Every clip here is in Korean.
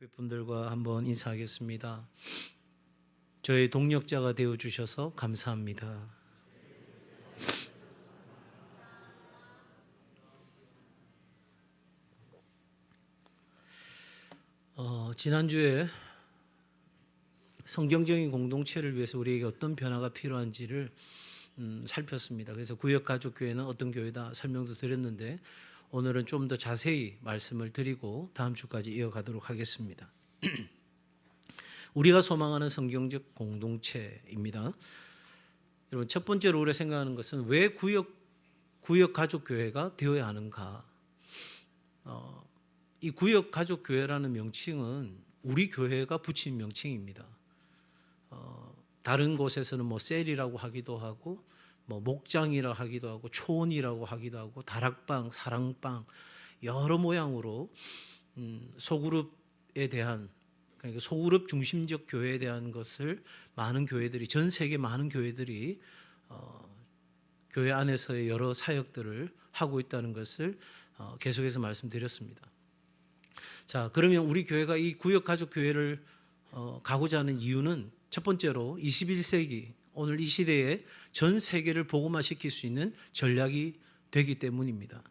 분들과 한번 인사하겠습니다. 저의 동력자가 되어 주셔서 감사합니다. 지난주에 성경적인 공동체를 위해서 우리에게 어떤 변화가 필요한지를 살폈습니다. 그래서 구역가족교회는 어떤 교회다 설명도 드렸는데 오늘은 좀 더 자세히 말씀을 드리고 다음 주까지 이어가도록 하겠습니다. 우리가 소망하는 성경적 공동체입니다. 여러분, 첫 번째로 우리가 생각하는 것은 왜 구역가족교회가 되어야 하는가. 이 구역가족교회라는 명칭은 우리 교회가 붙인 명칭입니다. 다른 곳에서는 뭐 셀이라고 하기도 하고 뭐 목장이라 하기도 하고 초원이라고 하기도 하고 다락방, 사랑방 여러 모양으로 소그룹에 대한, 그러니까 소그룹 중심적 교회에 대한 것을 많은 교회들이, 전 세계 많은 교회들이 교회 안에서의 여러 사역들을 하고 있다는 것을 계속해서 말씀드렸습니다. 자, 그러면 우리 교회가 이 구역가족교회를 가고자 하는 이유는 첫 번째로 21세기 오늘 이 시대에 전 세계를 복음화시킬 수 있는 전략이 되기 때문입니다.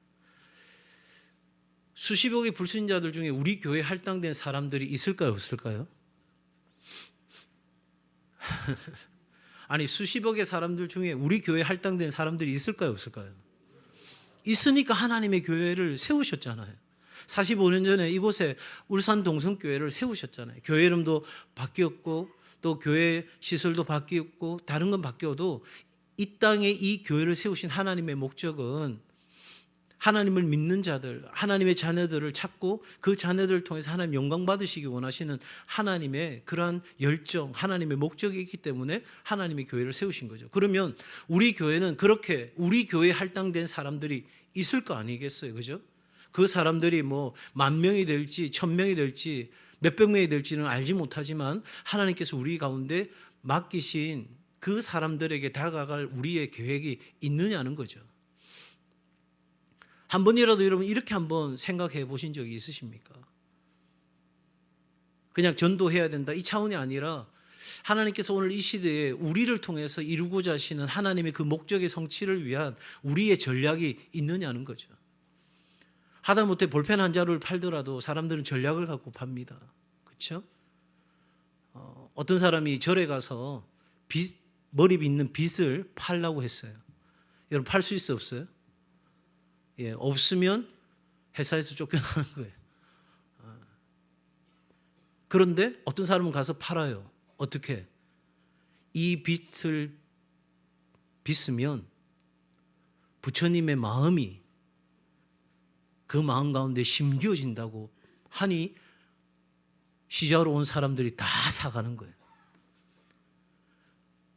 수십억의 불신자들 중에 우리 교회에 할당된 사람들이 있을까요, 없을까요? 아니, 수십억의 사람들 중에 우리 교회에 할당된 사람들이 있을까요, 없을까요? 있으니까 하나님의 교회를 세우셨잖아요. 45년 전에 이곳에 울산 동성교회를 세우셨잖아요. 교회 이름도 바뀌었고 또 교회 시설도 바뀌었고 다른 건 바뀌어도 이 땅에 이 교회를 세우신 하나님의 목적은 하나님을 믿는 자들, 하나님의 자녀들을 찾고 그 자녀들을 통해서 하나님 영광 받으시기 원하시는 하나님의 그러한 열정, 하나님의 목적이 있기 때문에 하나님의 교회를 세우신 거죠. 그러면 우리 교회는 그렇게 우리 교회에 할당된 사람들이 있을 거 아니겠어요, 그죠? 그 사람들이 뭐 10,000명이 될지 1,000명이 될지 몇백 명이 될지는 알지 못하지만 하나님께서 우리 가운데 맡기신 그 사람들에게 다가갈 우리의 계획이 있느냐는 거죠. 한 번이라도 여러분 이렇게 한번 생각해 보신 적이 있으십니까? 그냥 전도해야 된다 이 차원이 아니라 하나님께서 오늘 이 시대에 우리를 통해서 이루고자 하시는 하나님의 그 목적의 성취를 위한 우리의 전략이 있느냐는 거죠. 하다못해 볼펜 한 자루를 팔더라도 사람들은 전략을 갖고 팝니다. 그렇죠? 어떤 사람이 절에 가서 머리 빗는 빗을 팔라고 했어요. 여러분 팔 수 있어 없어요? 예, 없으면 회사에서 쫓겨나는 거예요. 그런데 어떤 사람은 가서 팔아요. 어떻게? 이 빗을 빗으면 부처님의 마음이 그 마음 가운데 심겨진다고 하니 시자로 온 사람들이 다 사가는 거예요.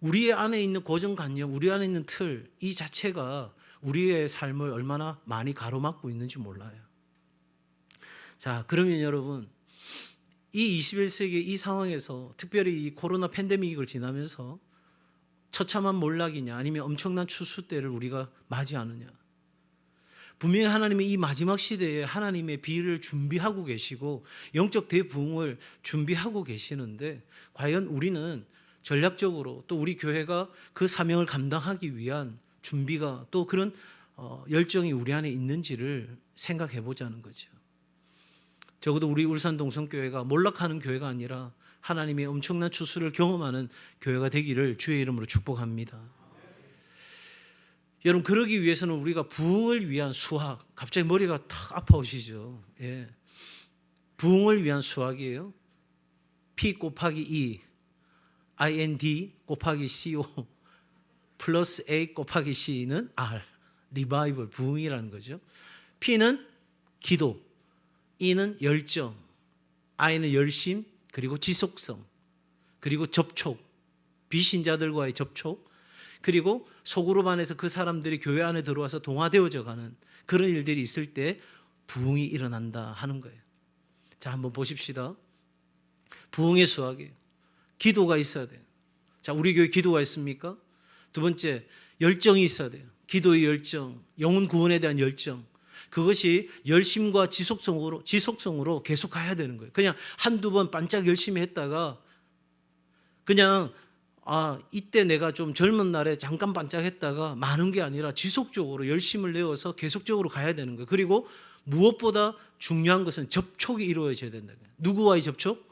우리 안에 있는 고정관념, 우리 안에 있는 틀, 이 자체가 우리의 삶을 얼마나 많이 가로막고 있는지 몰라요. 자, 그러면 여러분, 이 21세기 이 상황에서 특별히 이 코로나 팬데믹을 지나면서 처참한 몰락이냐 아니면 엄청난 추수 때를 우리가 맞이하느냐. 분명히 하나님의 이 마지막 시대에 하나님의 비를 준비하고 계시고 영적 대부흥을 준비하고 계시는데 과연 우리는 전략적으로 또 우리 교회가 그 사명을 감당하기 위한 준비가 또 그런 열정이 우리 안에 있는지를 생각해 보자는 거죠. 적어도 우리 울산 동성교회가 몰락하는 교회가 아니라 하나님의 엄청난 추수를 경험하는 교회가 되기를 주의 이름으로 축복합니다. 여러분, 그러기 위해서는 우리가 부흥을 위한 수학, 갑자기 머리가 탁 아파오시죠? 예. 부흥을 위한 수학이에요. P 곱하기 E, IND 곱하기 CO 플러스 A 곱하기 C는 R, 리바이벌, 부흥이라는 거죠. P는 기도, E는 열정, I는 열심, 그리고 지속성, 그리고 접촉, 비신자들과의 접촉, 그리고 소그룹 안에서 그 사람들이 교회 안에 들어와서 동화되어져 가는 그런 일들이 있을 때 부흥이 일어난다 하는 거예요. 자, 한번 보십시다. 부흥의 수학이에요. 기도가 있어야 돼요. 자, 우리 교회 기도가 있습니까? 두 번째, 열정이 있어야 돼요. 기도의 열정, 영혼 구원에 대한 열정. 그것이 열심과 지속성으로 계속 가야 되는 거예요. 그냥 한두 번 반짝 열심히 했다가 그냥 이때 내가 좀 젊은 날에 잠깐 반짝했다가 많은 게 아니라 지속적으로 열심을 내어서 계속적으로 가야 되는 거예요. 그리고 무엇보다 중요한 것은 접촉이 이루어져야 된다. 누구와의 접촉?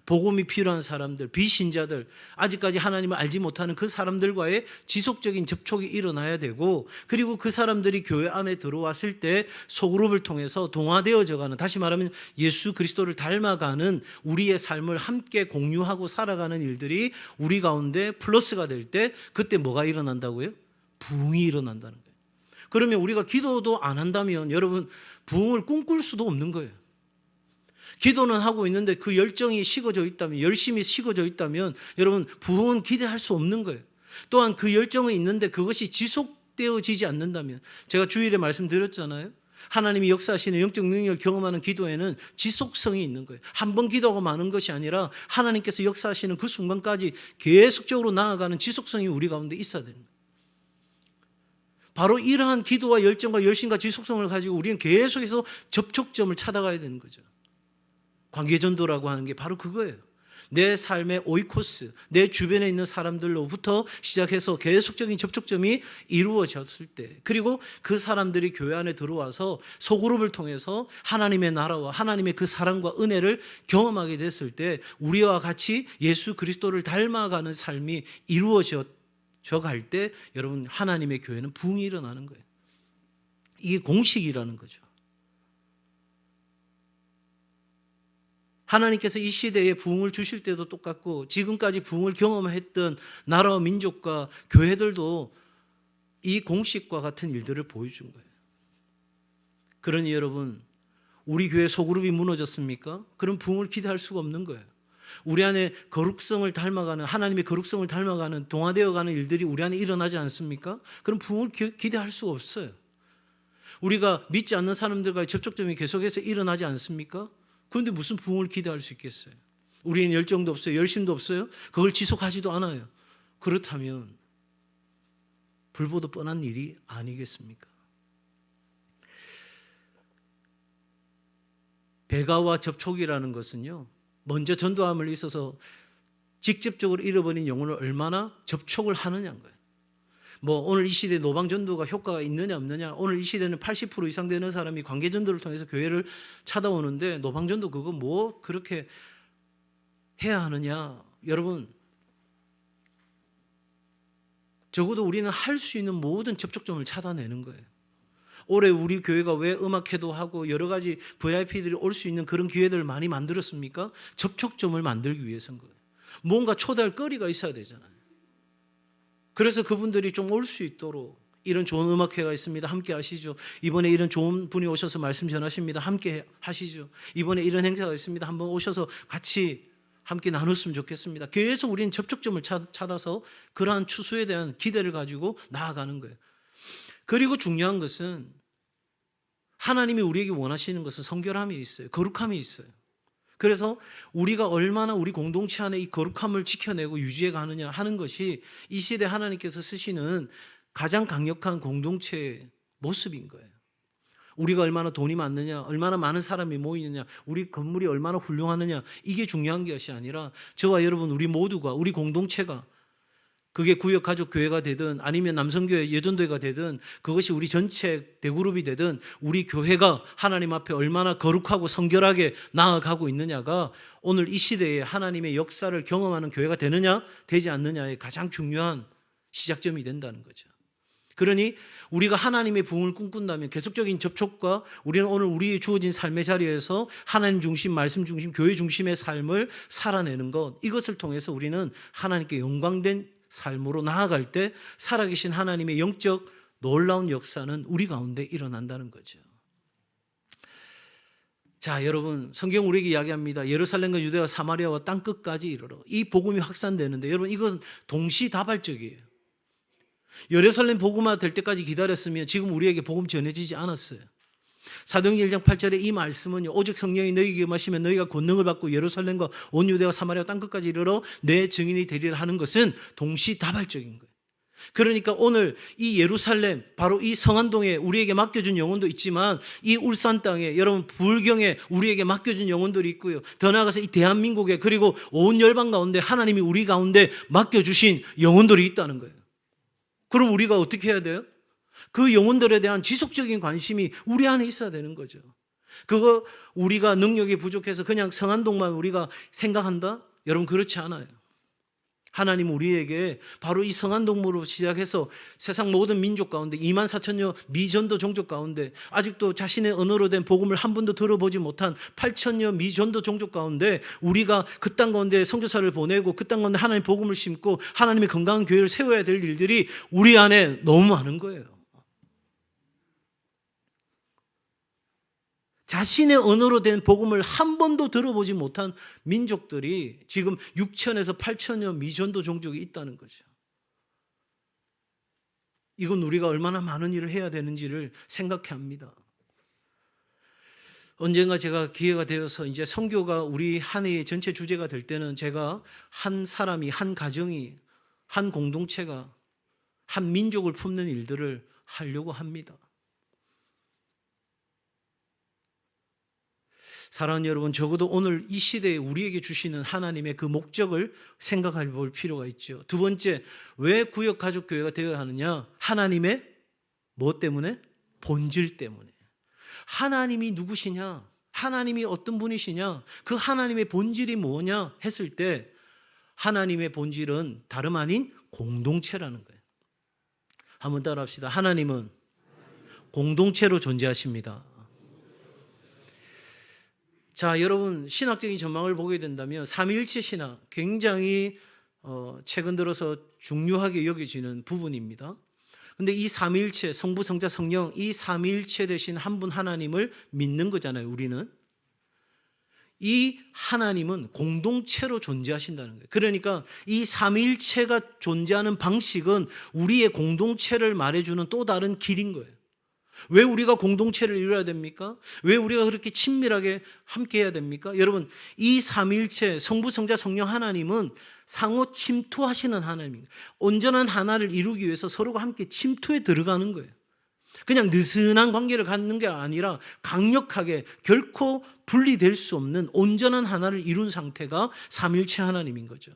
복음이 필요한 사람들, 비신자들, 아직까지 하나님을 알지 못하는 그 사람들과의 지속적인 접촉이 일어나야 되고, 그리고 그 사람들이 교회 안에 들어왔을 때 소그룹을 통해서 동화되어져가는, 다시 말하면 예수 그리스도를 닮아가는 우리의 삶을 함께 공유하고 살아가는 일들이 우리 가운데 플러스가 될 때, 그때 뭐가 일어난다고요? 부흥이 일어난다는 거예요. 그러면 우리가 기도도 안 한다면 여러분 부흥을 꿈꿀 수도 없는 거예요. 기도는 하고 있는데 그 열정이 식어져 있다면, 열심히 식어져 있다면 여러분 부흥은 기대할 수 없는 거예요. 또한 그 열정은 있는데 그것이 지속되어지지 않는다면, 제가 주일에 말씀드렸잖아요. 하나님이 역사하시는 영적 능력을 경험하는 기도에는 지속성이 있는 거예요. 한 번 기도하고 마는 것이 아니라 하나님께서 역사하시는 그 순간까지 계속적으로 나아가는 지속성이 우리 가운데 있어야 됩니다. 바로 이러한 기도와 열정과 열심과 지속성을 가지고 우리는 계속해서 접촉점을 찾아가야 되는 거죠. 관계전도라고 하는 게 바로 그거예요. 내 삶의 오이코스, 내 주변에 있는 사람들로부터 시작해서 계속적인 접촉점이 이루어졌을 때, 그리고 그 사람들이 교회 안에 들어와서 소그룹을 통해서 하나님의 나라와 하나님의 그 사랑과 은혜를 경험하게 됐을 때 우리와 같이 예수 그리스도를 닮아가는 삶이 이루어져 갈 때 여러분 하나님의 교회는 부흥이 일어나는 거예요. 이게 공식이라는 거죠. 하나님께서 이 시대에 부흥을 주실 때도 똑같고 지금까지 부흥을 경험했던 나라와 민족과 교회들도 이 공식과 같은 일들을 보여준 거예요. 그러니 여러분, 우리 교회 소그룹이 무너졌습니까? 그럼 부흥을 기대할 수가 없는 거예요. 우리 안에 거룩성을 닮아가는, 하나님의 거룩성을 닮아가는, 동화되어가는 일들이 우리 안에 일어나지 않습니까? 그럼 부흥을 기대할 수가 없어요. 우리가 믿지 않는 사람들과의 접촉점이 계속해서 일어나지 않습니까? 그런데 무슨 부흥을 기대할 수 있겠어요? 우리는 열정도 없어요. 열심도 없어요. 그걸 지속하지도 않아요. 그렇다면 불보듯 뻔한 일이 아니겠습니까? 배가와 접촉이라는 것은요, 먼저 전도함을 있어서 직접적으로 잃어버린 영혼을 얼마나 접촉을 하느냐인 거예요. 오늘 이 시대에 노방전도가 효과가 있느냐 없느냐, 오늘 이 시대는 80% 이상 되는 사람이 관계전도를 통해서 교회를 찾아오는데 노방전도 그거 뭐 그렇게 해야 하느냐. 여러분, 적어도 우리는 할 수 있는 모든 접촉점을 찾아내는 거예요. 올해 우리 교회가 왜 음악회도 하고 여러 가지 VIP들이 올 수 있는 그런 기회들을 많이 만들었습니까? 접촉점을 만들기 위해서인 거예요. 뭔가 초대할 거리가 있어야 되잖아요. 그래서 그분들이 좀 올 수 있도록 이런 좋은 음악회가 있습니다. 함께 하시죠. 이번에 이런 좋은 분이 오셔서 말씀 전하십니다. 함께 하시죠. 이번에 이런 행사가 있습니다. 한번 오셔서 같이 함께 나눴으면 좋겠습니다. 계속 우리는 접촉점을 찾아서 그러한 추수에 대한 기대를 가지고 나아가는 거예요. 그리고 중요한 것은 하나님이 우리에게 원하시는 것은 성결함이 있어요. 거룩함이 있어요. 그래서 우리가 얼마나 우리 공동체 안에 이 거룩함을 지켜내고 유지해 가느냐 하는 것이 이 시대 하나님께서 쓰시는 가장 강력한 공동체의 모습인 거예요. 우리가 얼마나 돈이 많느냐, 얼마나 많은 사람이 모이느냐, 우리 건물이 얼마나 훌륭하느냐, 이게 중요한 것이 아니라 저와 여러분 우리 모두가, 우리 공동체가, 그게 구역 가족 교회가 되든 아니면 남성교회 예전도회가 되든 그것이 우리 전체 대그룹이 되든 우리 교회가 하나님 앞에 얼마나 거룩하고 성결하게 나아가고 있느냐가 오늘 이 시대에 하나님의 역사를 경험하는 교회가 되느냐 되지 않느냐의 가장 중요한 시작점이 된다는 거죠. 그러니 우리가 하나님의 부흥을 꿈꾼다면 계속적인 접촉과 우리는 오늘 우리의 주어진 삶의 자리에서 하나님 중심, 말씀 중심, 교회 중심의 삶을 살아내는 것, 이것을 통해서 우리는 하나님께 영광된 삶으로 나아갈 때 살아계신 하나님의 영적 놀라운 역사는 우리 가운데 일어난다는 거죠. 자, 여러분, 성경 우리에게 이야기합니다. 예루살렘과 유대와 사마리아와 땅끝까지 이르러 이 복음이 확산되는데, 여러분, 이건 동시다발적이에요. 예루살렘 복음화 될 때까지 기다렸으면 지금 우리에게 복음 전해지지 않았어요. 사도행전 1장 8절에 이 말씀은요, 오직 성령이 너희에게 임하시면 너희가 권능을 받고 예루살렘과 온 유대와 사마리아 땅끝까지 이르러 내 증인이 되리라 하는 것은 동시다발적인 거예요. 그러니까 오늘 이 예루살렘, 바로 이 성안동에 우리에게 맡겨준 영혼도 있지만 이 울산 땅에, 여러분 불경에 우리에게 맡겨준 영혼들이 있고요. 더 나아가서 이 대한민국에, 그리고 온 열방 가운데 하나님이 우리 가운데 맡겨주신 영혼들이 있다는 거예요. 그럼 우리가 어떻게 해야 돼요? 그 영혼들에 대한 지속적인 관심이 우리 안에 있어야 되는 거죠. 그거 우리가 능력이 부족해서 그냥 성안동만 우리가 생각한다? 여러분 그렇지 않아요. 하나님 우리에게 바로 이 성안동으로 시작해서 세상 모든 민족 가운데 2만 4천여 미전도 종족 가운데 아직도 자신의 언어로 된 복음을 한 번도 들어보지 못한 8천여 미전도 종족 가운데 우리가 그 땅 가운데 선교사를 보내고 그 땅 가운데 하나님의 복음을 심고 하나님의 건강한 교회를 세워야 될 일들이 우리 안에 너무 많은 거예요. 자신의 언어로 된 복음을 한 번도 들어보지 못한 민족들이 지금 6천에서 8천여 미전도 종족이 있다는 거죠. 이건 우리가 얼마나 많은 일을 해야 되는지를 생각해야 합니다. 언젠가 제가 기회가 되어서 이제 선교가 우리 한 해의 전체 주제가 될 때는 제가 한 사람이, 한 가정이, 한 공동체가 한 민족을 품는 일들을 하려고 합니다. 사랑하는 여러분, 적어도 오늘 이 시대에 우리에게 주시는 하나님의 그 목적을 생각해 볼 필요가 있죠. 두 번째, 왜 구역가족교회가 되어야 하느냐? 하나님의 뭐 때문에? 본질 때문에. 하나님이 누구시냐? 하나님이 어떤 분이시냐? 그 하나님의 본질이 뭐냐? 했을 때 하나님의 본질은 다름 아닌 공동체라는 거예요. 한번 따라 합시다. 하나님은 공동체로 존재하십니다. 자, 여러분 신학적인 전망을 보게 된다면 삼위일체 신학 굉장히 최근 들어서 중요하게 여겨지는 부분입니다. 그런데 이 삼위일체, 성부, 성자, 성령, 이 삼위일체 되신 한 분 하나님을 믿는 거잖아요. 우리는 이 하나님은 공동체로 존재하신다는 거예요. 그러니까 이 삼위일체가 존재하는 방식은 우리의 공동체를 말해주는 또 다른 길인 거예요. 왜 우리가 공동체를 이루어야 됩니까? 왜 우리가 그렇게 친밀하게 함께 해야 됩니까? 여러분, 이 삼위일체 성부, 성자, 성령 하나님은 상호 침투하시는 하나님입니다. 온전한 하나를 이루기 위해서 서로가 함께 침투에 들어가는 거예요. 그냥 느슨한 관계를 갖는 게 아니라 강력하게 결코 분리될 수 없는 온전한 하나를 이룬 상태가 삼위일체 하나님인 거죠.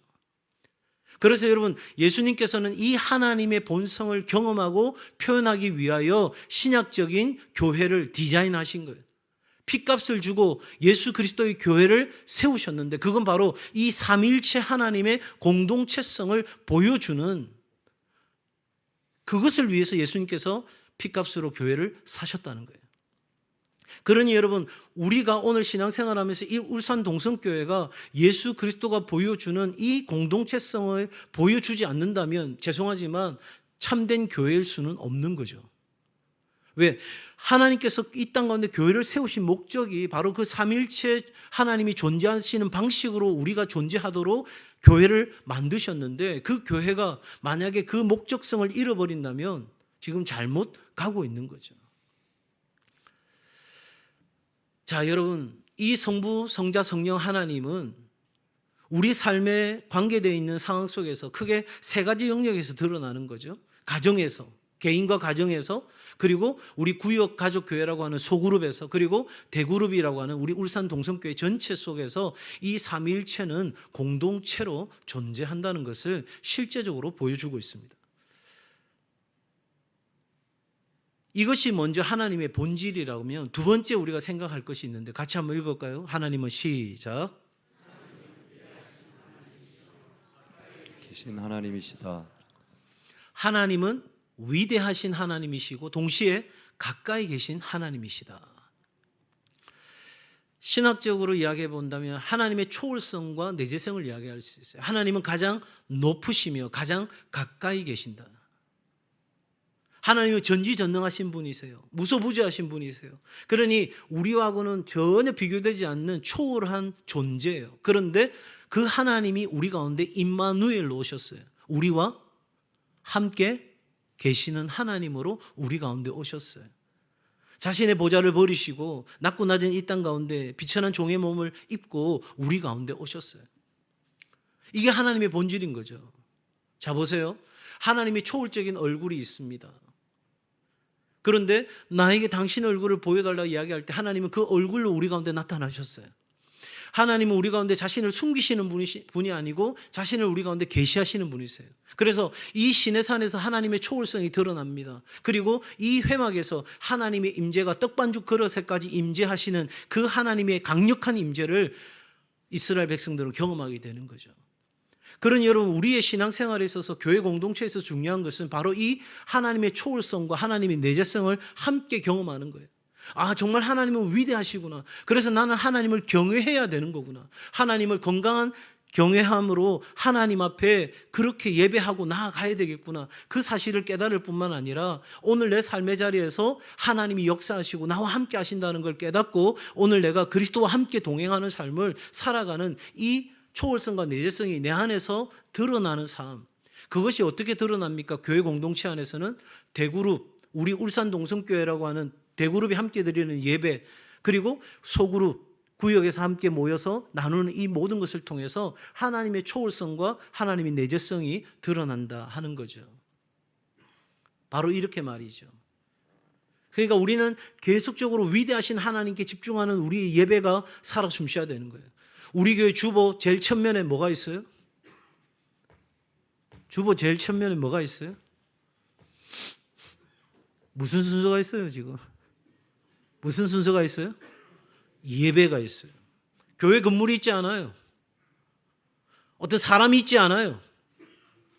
그래서 여러분, 예수님께서는 이 하나님의 본성을 경험하고 표현하기 위하여 신약적인 교회를 디자인하신 거예요. 핏값을 주고 예수 그리스도의 교회를 세우셨는데 그건 바로 이 삼위일체 하나님의 공동체성을 보여주는, 그것을 위해서 예수님께서 핏값으로 교회를 사셨다는 거예요. 그러니 여러분, 우리가 오늘 신앙생활하면서 이 울산 동성교회가 예수 그리스도가 보여주는 이 공동체성을 보여주지 않는다면 죄송하지만 참된 교회일 수는 없는 거죠. 왜? 하나님께서 이 땅 가운데 교회를 세우신 목적이 바로 그 삼위일체 하나님이 존재하시는 방식으로 우리가 존재하도록 교회를 만드셨는데 그 교회가 만약에 그 목적성을 잃어버린다면 지금 잘못 가고 있는 거죠. 자, 여러분, 이 성부, 성자, 성령 하나님은 우리 삶에 관계되어 있는 상황 속에서 크게 세 가지 영역에서 드러나는 거죠. 가정에서, 개인과 가정에서, 그리고 우리 구역 가족교회라고 하는 소그룹에서, 그리고 대그룹이라고 하는 우리 울산 동성교회 전체 속에서 이 삼위일체는 공동체로 존재한다는 것을 실제적으로 보여주고 있습니다. 이것이 먼저 하나님의 본질이라면 두 번째 우리가 생각할 것이 있는데 같이 한번 읽을까요? 하나님은 시작. 계신 하나님이시다. 하나님은 위대하신 하나님이시고 동시에 가까이 계신 하나님이시다. 신학적으로 이야기해 본다면 하나님의 초월성과 내재성을 이야기할 수 있어요. 하나님은 가장 높으시며 가장 가까이 계신다. 하나님은 전지전능하신 분이세요. 무소부지하신 분이세요. 그러니 우리하고는 전혀 비교되지 않는 초월한 존재예요. 그런데 그 하나님이 우리 가운데 임마누엘로 오셨어요. 우리와 함께 계시는 하나님으로 우리 가운데 오셨어요. 자신의 보좌를 버리시고 낮고 낮은 이 땅 가운데 비천한 종의 몸을 입고 우리 가운데 오셨어요. 이게 하나님의 본질인 거죠. 자, 보세요. 하나님의 초월적인 얼굴이 있습니다. 그런데 나에게 당신의 얼굴을 보여달라고 이야기할 때 하나님은 그 얼굴로 우리 가운데 나타나셨어요. 하나님은 우리 가운데 자신을 숨기시는 분이 아니고 자신을 우리 가운데 계시하시는 분이세요. 그래서 이 시내산에서 하나님의 초월성이 드러납니다. 그리고 이 회막에서 하나님의 임재가 떡반죽 그릇에까지 임재하시는 그 하나님의 강력한 임재를 이스라엘 백성들은 경험하게 되는 거죠. 그러니 여러분, 우리의 신앙생활에 있어서 교회 공동체에서 중요한 것은 바로 이 하나님의 초월성과 하나님의 내재성을 함께 경험하는 거예요. 아, 정말 하나님은 위대하시구나. 그래서 나는 하나님을 경외해야 되는 거구나. 하나님을 건강한 경외함으로 하나님 앞에 그렇게 예배하고 나아가야 되겠구나. 그 사실을 깨달을 뿐만 아니라 오늘 내 삶의 자리에서 하나님이 역사하시고 나와 함께 하신다는 걸 깨닫고 오늘 내가 그리스도와 함께 동행하는 삶을 살아가는 이 초월성과 내재성이 내 안에서 드러나는 삶. 그것이 어떻게 드러납니까? 교회 공동체 안에서는 대그룹, 우리 울산 동성교회라고 하는 대그룹이 함께 드리는 예배, 그리고 소그룹, 구역에서 함께 모여서 나누는 이 모든 것을 통해서 하나님의 초월성과 하나님의 내재성이 드러난다 하는 거죠. 바로 이렇게 말이죠. 그러니까 우리는 계속적으로 위대하신 하나님께 집중하는 우리의 예배가 살아 숨쉬어야 되는 거예요. 우리 교회 주보 제일 천면에 뭐가 있어요? 주보 제일 천면에 뭐가 있어요? 무슨 순서가 있어요 지금? 무슨 순서가 있어요? 예배가 있어요. 교회 건물이 있지 않아요. 어떤 사람이 있지 않아요.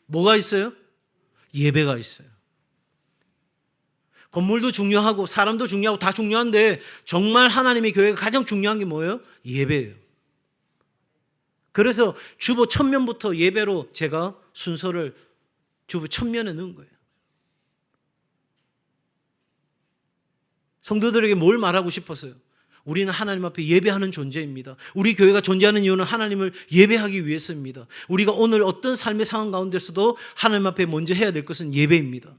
뭐가 있어요? 예배가 있어요. 건물도 중요하고 사람도 중요하고 다 중요한데 정말 하나님의 교회가 가장 중요한 게 뭐예요? 예배예요. 그래서 주보 천면부터 예배로 제가 순서를 주보 천면에 넣은 거예요. 성도들에게 뭘 말하고 싶었어요? 우리는 하나님 앞에 예배하는 존재입니다. 우리 교회가 존재하는 이유는 하나님을 예배하기 위해서입니다. 우리가 오늘 어떤 삶의 상황 가운데서도 하나님 앞에 먼저 해야 될 것은 예배입니다.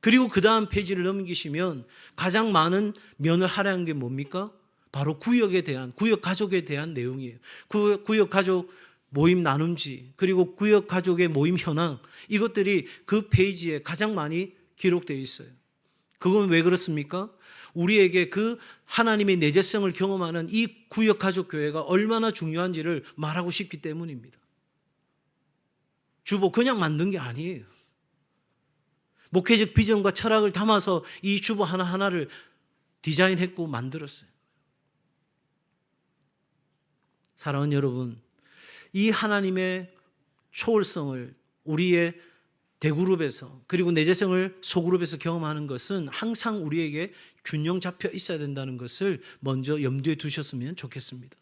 그리고 그 다음 페이지를 넘기시면 가장 많은 면을 할애한 게 뭡니까? 바로 구역에 대한, 구역 가족에 대한 내용이에요. 구역 가족 모임 나눔지, 그리고 구역 가족의 모임 현황, 이것들이 그 페이지에 가장 많이 기록되어 있어요. 그건 왜 그렇습니까? 우리에게 그 하나님의 내재성을 경험하는 이 구역 가족 교회가 얼마나 중요한지를 말하고 싶기 때문입니다. 주보 그냥 만든 게 아니에요. 목회적 비전과 철학을 담아서 이 주보 하나하나를 디자인했고 만들었어요. 사랑하는 여러분, 이 하나님의 초월성을 우리의 대그룹에서 그리고 내재성을 소그룹에서 경험하는 것은 항상 우리에게 균형 잡혀 있어야 된다는 것을 먼저 염두에 두셨으면 좋겠습니다.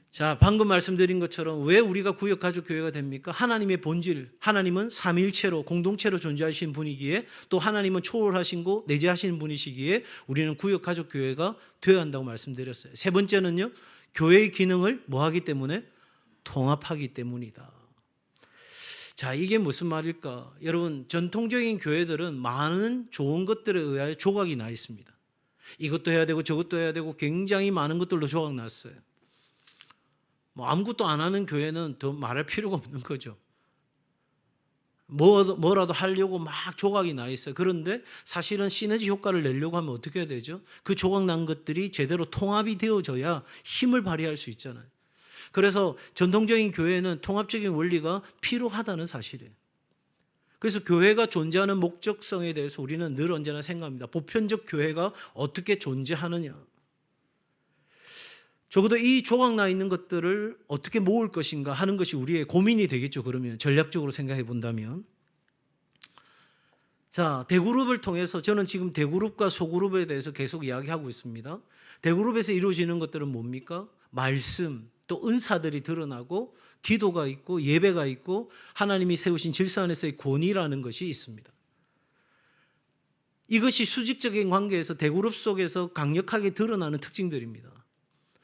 자, 방금 말씀드린 것처럼 왜 우리가 구역 가족 교회가 됩니까? 하나님의 본질, 하나님은 삼위일체로 공동체로 존재하신 분이기에 또 하나님은 초월하시고 내재하시는 분이시기에 우리는 구역 가족 교회가 되어야 한다고 말씀드렸어요. 세 번째는요, 교회의 기능을 뭐 하기 때문에? 통합하기 때문이다. 자, 이게 무슨 말일까? 여러분, 전통적인 교회들은 많은 좋은 것들에 의하여 조각이 나 있습니다. 이것도 해야 되고 저것도 해야 되고 굉장히 많은 것들로 조각 났어요. 뭐 아무것도 안 하는 교회는 더 말할 필요가 없는 거죠. 뭐라도 하려고 막 조각이 나 있어요. 그런데 사실은 시너지 효과를 내려고 하면 어떻게 해야 되죠? 그 조각 난 것들이 제대로 통합이 되어져야 힘을 발휘할 수 있잖아요. 그래서 전통적인 교회는 통합적인 원리가 필요하다는 사실이에요. 그래서 교회가 존재하는 목적성에 대해서 우리는 늘 언제나 생각합니다. 보편적 교회가 어떻게 존재하느냐. 적어도 이 조각나 있는 것들을 어떻게 모을 것인가 하는 것이 우리의 고민이 되겠죠. 그러면 전략적으로 생각해 본다면. 자, 대그룹을 통해서 저는 지금 대그룹과 소그룹에 대해서 계속 이야기하고 있습니다. 대그룹에서 이루어지는 것들은 뭡니까? 말씀, 또 은사들이 드러나고 기도가 있고 예배가 있고 하나님이 세우신 질서 안에서의 권위라는 것이 있습니다. 이것이 수직적인 관계에서 대그룹 속에서 강력하게 드러나는 특징들입니다.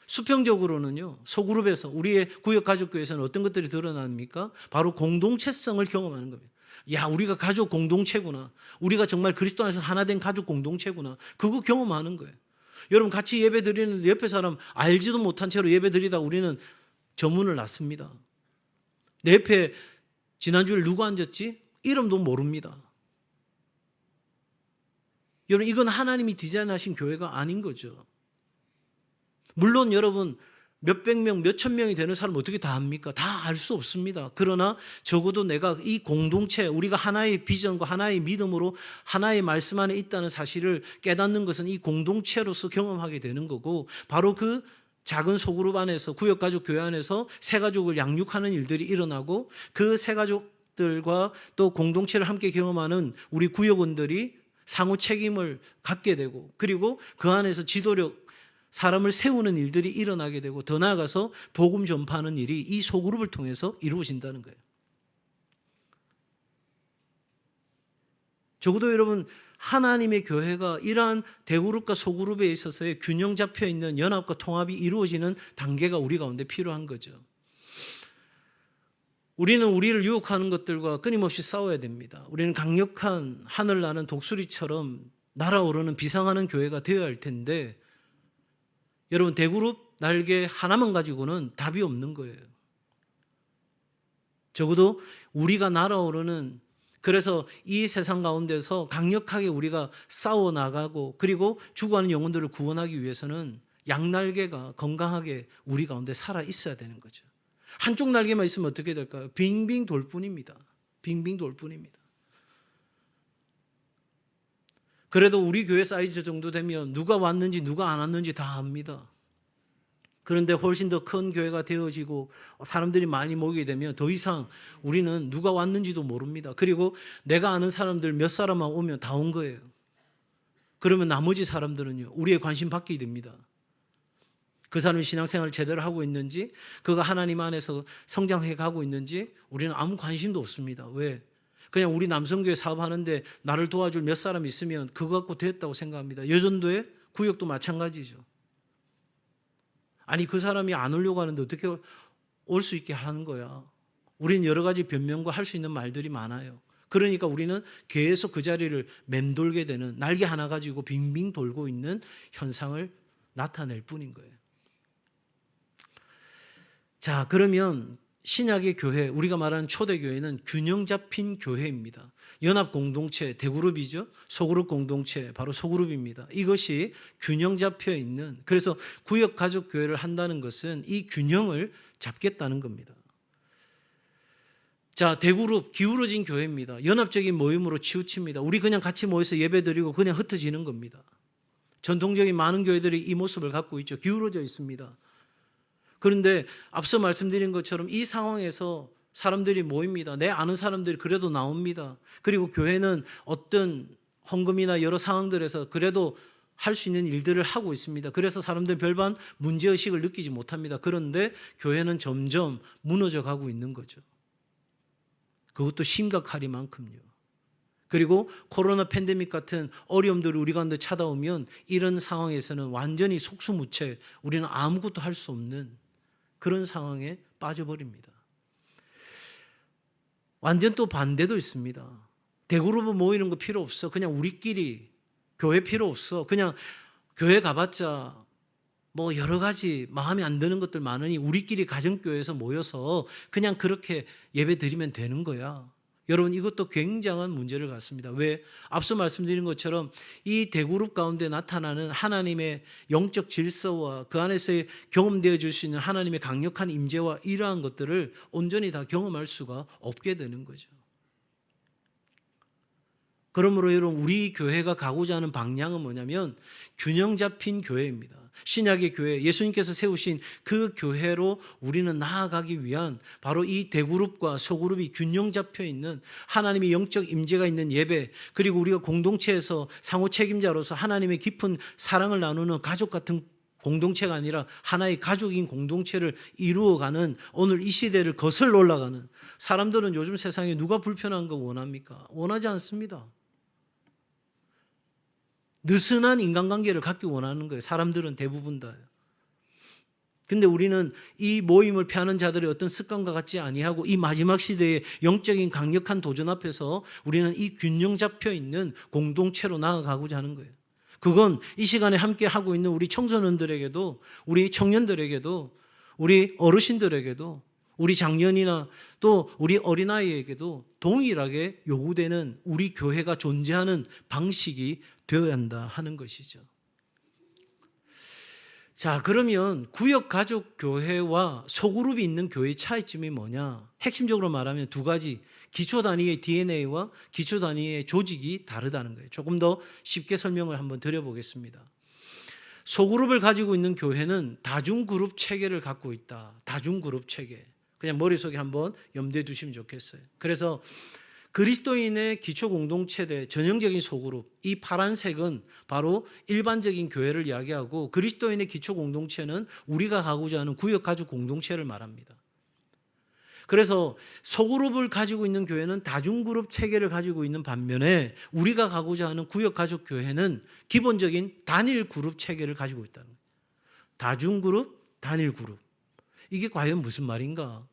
수평적으로는요, 소그룹에서 우리의 구역 가족교회에서는 어떤 것들이 드러납니까? 바로 공동체성을 경험하는 겁니다. 야, 우리가 가족 공동체구나. 우리가 정말 그리스도 안에서 하나 된 가족 공동체구나. 그거 경험하는 거예요. 여러분, 같이 예배 드리는데 옆에 사람 알지도 못한 채로 예배 드리다 우리는 저문을 놨습니다. 내 옆에 지난주에 누구 앉았지? 이름도 모릅니다. 여러분, 이건 하나님이 디자인하신 교회가 아닌 거죠. 물론 여러분, 몇백 명, 몇천 명이 되는 사람 어떻게 다 합니까? 다 알 수 없습니다. 그러나 적어도 내가 이 공동체, 우리가 하나의 비전과 하나의 믿음으로 하나의 말씀 안에 있다는 사실을 깨닫는 것은 이 공동체로서 경험하게 되는 거고, 바로 그 작은 소그룹 안에서, 구역가족 교회 안에서 새 가족을 양육하는 일들이 일어나고, 그 새 가족들과 또 공동체를 함께 경험하는 우리 구역원들이 상호 책임을 갖게 되고, 그리고 그 안에서 지도력, 사람을 세우는 일들이 일어나게 되고, 더 나아가서 복음 전파하는 일이 이 소그룹을 통해서 이루어진다는 거예요. 적어도 여러분, 하나님의 교회가 이러한 대그룹과 소그룹에 있어서의 균형 잡혀 있는 연합과 통합이 이루어지는 단계가 우리 가운데 필요한 거죠. 우리는 우리를 유혹하는 것들과 끊임없이 싸워야 됩니다. 우리는 강력한 하늘 나는 독수리처럼 날아오르는 비상하는 교회가 되어야 할 텐데, 여러분, 대그룹 날개 하나만 가지고는 답이 없는 거예요. 적어도 우리가 날아오르는, 그래서 이 세상 가운데서 강력하게 우리가 싸워 나가고, 그리고 죽어가는 영혼들을 구원하기 위해서는 양날개가 건강하게 우리 가운데 살아 있어야 되는 거죠. 한쪽 날개만 있으면 어떻게 될까요? 빙빙 돌 뿐입니다. 빙빙 돌 뿐입니다. 그래도 우리 교회 사이즈 정도 되면 누가 왔는지 누가 안 왔는지 다 압니다. 그런데 훨씬 더 큰 교회가 되어지고 사람들이 많이 모이게 되면 더 이상 우리는 누가 왔는지도 모릅니다. 그리고 내가 아는 사람들 몇 사람만 오면 다 온 거예요. 그러면 나머지 사람들은요, 우리의 관심 받게 됩니다. 그 사람이 신앙생활을 제대로 하고 있는지, 그가 하나님 안에서 성장해 가고 있는지 우리는 아무 관심도 없습니다. 왜? 그냥 우리 남성교회 사업하는데 나를 도와줄 몇 사람 있으면 그거 갖고 됐다고 생각합니다. 여전도의 구역도 마찬가지죠. 아니, 그 사람이 안 오려고 하는데 어떻게 올 수 있게 하는 거야. 우리는 여러 가지 변명과 할 수 있는 말들이 많아요. 그러니까 우리는 계속 그 자리를 맴돌게 되는, 날개 하나 가지고 빙빙 돌고 있는 현상을 나타낼 뿐인 거예요. 자, 그러면 신약의 교회, 우리가 말하는 초대교회는 균형 잡힌 교회입니다. 연합 공동체, 대그룹이죠. 소그룹 공동체, 바로 소그룹입니다. 이것이 균형 잡혀 있는, 그래서 구역 가족 교회를 한다는 것은 이 균형을 잡겠다는 겁니다. 자, 대그룹, 기울어진 교회입니다. 연합적인 모임으로 치우칩니다. 우리 그냥 같이 모여서 예배 드리고 그냥 흩어지는 겁니다. 전통적인 많은 교회들이 이 모습을 갖고 있죠. 기울어져 있습니다. 그런데 앞서 말씀드린 것처럼 이 상황에서 사람들이 모입니다. 내 아는 사람들이 그래도 나옵니다. 그리고 교회는 어떤 헌금이나 여러 상황들에서 그래도 할 수 있는 일들을 하고 있습니다. 그래서 사람들은 별반 문제의식을 느끼지 못합니다. 그런데 교회는 점점 무너져 가고 있는 거죠. 그것도 심각하리만큼요. 그리고 코로나 팬데믹 같은 어려움들이 우리 가운데 찾아오면 이런 상황에서는 완전히 속수무책, 우리는 아무것도 할 수 없는 그런 상황에 빠져버립니다. 완전 또 반대도 있습니다. 대그룹은 모이는 거 필요 없어. 그냥 우리끼리 교회 필요 없어. 그냥 교회 가봤자 뭐 여러 가지 마음에 안 드는 것들 많으니 우리끼리 가정교회에서 모여서 그냥 그렇게 예배 드리면 되는 거야. 여러분, 이것도 굉장한 문제를 갖습니다. 왜? 앞서 말씀드린 것처럼 이 대그룹 가운데 나타나는 하나님의 영적 질서와 그 안에서 경험되어 줄 수 있는 하나님의 강력한 임재와 이러한 것들을 온전히 다 경험할 수가 없게 되는 거죠. 그러므로 여러분, 우리 교회가 가고자 하는 방향은 뭐냐면 균형 잡힌 교회입니다. 신약의 교회, 예수님께서 세우신 그 교회로 우리는 나아가기 위한 바로 이 대그룹과 소그룹이 균형 잡혀 있는 하나님의 영적 임재가 있는 예배, 그리고 우리가 공동체에서 상호 책임자로서 하나님의 깊은 사랑을 나누는 가족 같은 공동체가 아니라 하나의 가족인 공동체를 이루어가는, 오늘 이 시대를 거슬러 올라가는, 사람들은 요즘 세상에 누가 불편한 거 원합니까? 원하지 않습니다. 느슨한 인간관계를 갖기 원하는 거예요. 사람들은 대부분 다요. 근데 우리는 이 모임을 피하는 자들의 어떤 습관과 같지 아니하고 이 마지막 시대의 영적인 강력한 도전 앞에서 우리는 이 균형 잡혀 있는 공동체로 나아가고자 하는 거예요. 그건 이 시간에 함께 하고 있는 우리 청소년들에게도, 우리 청년들에게도, 우리 어르신들에게도, 우리 장년이나 또 우리 어린아이에게도 동일하게 요구되는 우리 교회가 존재하는 방식이 되어야 한다 하는 것이죠. 자, 그러면 구역가족교회와 소그룹이 있는 교회의 차이점이 뭐냐? 핵심적으로 말하면 두 가지, 기초 단위의 DNA와 기초 단위의 조직이 다르다는 거예요. 조금 더 쉽게 설명을 한번 드려보겠습니다. 소그룹을 가지고 있는 교회는 다중그룹 체계를 갖고 있다. 다중그룹 체계. 그냥 머릿속에 한번 염두에 두시면 좋겠어요. 그래서 그리스도인의 기초 공동체대 전형적인 소그룹, 이 파란색은 바로 일반적인 교회를 이야기하고 그리스도인의 기초 공동체는 우리가 가고자 하는 구역 가족 공동체를 말합니다. 그래서 소그룹을 가지고 있는 교회는 다중그룹 체계를 가지고 있는 반면에 우리가 가고자 하는 구역 가족 교회는 기본적인 단일 그룹 체계를 가지고 있다는 거예요. 다중그룹, 단일 그룹. 이게 과연 무슨 말인가?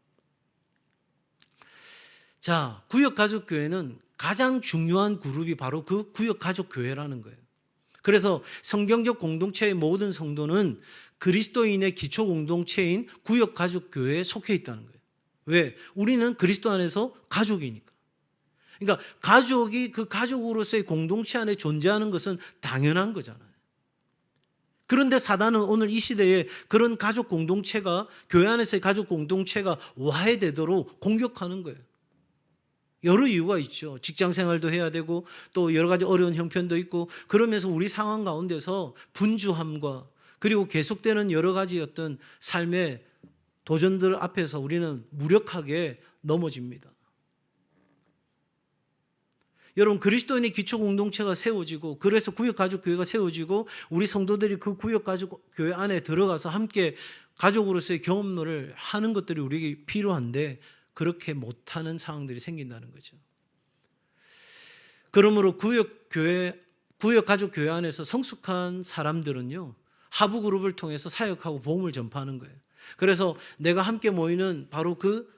자, 구역가족교회는 가장 중요한 그룹이 바로 그 구역가족교회라는 거예요. 그래서 성경적 공동체의 모든 성도는 그리스도인의 기초 공동체인 구역가족교회에 속해 있다는 거예요. 왜? 우리는 그리스도 안에서 가족이니까. 그러니까 가족이 그 가족으로서의 공동체 안에 존재하는 것은 당연한 거잖아요. 그런데 사단은 오늘 이 시대에 그런 가족 공동체가, 교회 안에서의 가족 공동체가 와해되도록 공격하는 거예요. 여러 이유가 있죠. 직장 생활도 해야 되고 또 여러 가지 어려운 형편도 있고, 그러면서 우리 상황 가운데서 분주함과 그리고 계속되는 여러 가지 어떤 삶의 도전들 앞에서 우리는 무력하게 넘어집니다. 여러분, 그리스도인의 기초 공동체가 세워지고, 그래서 구역가족교회가 세워지고, 우리 성도들이 그 구역가족교회 안에 들어가서 함께 가족으로서의 경험을 하는 것들이 우리에게 필요한데 그렇게 못하는 상황들이 생긴다는 거죠. 그러므로 구역가족교회 안에서 성숙한 사람들은요, 하부 그룹을 통해서 사역하고 복음을 전파하는 거예요. 그래서 내가 함께 모이는 바로 그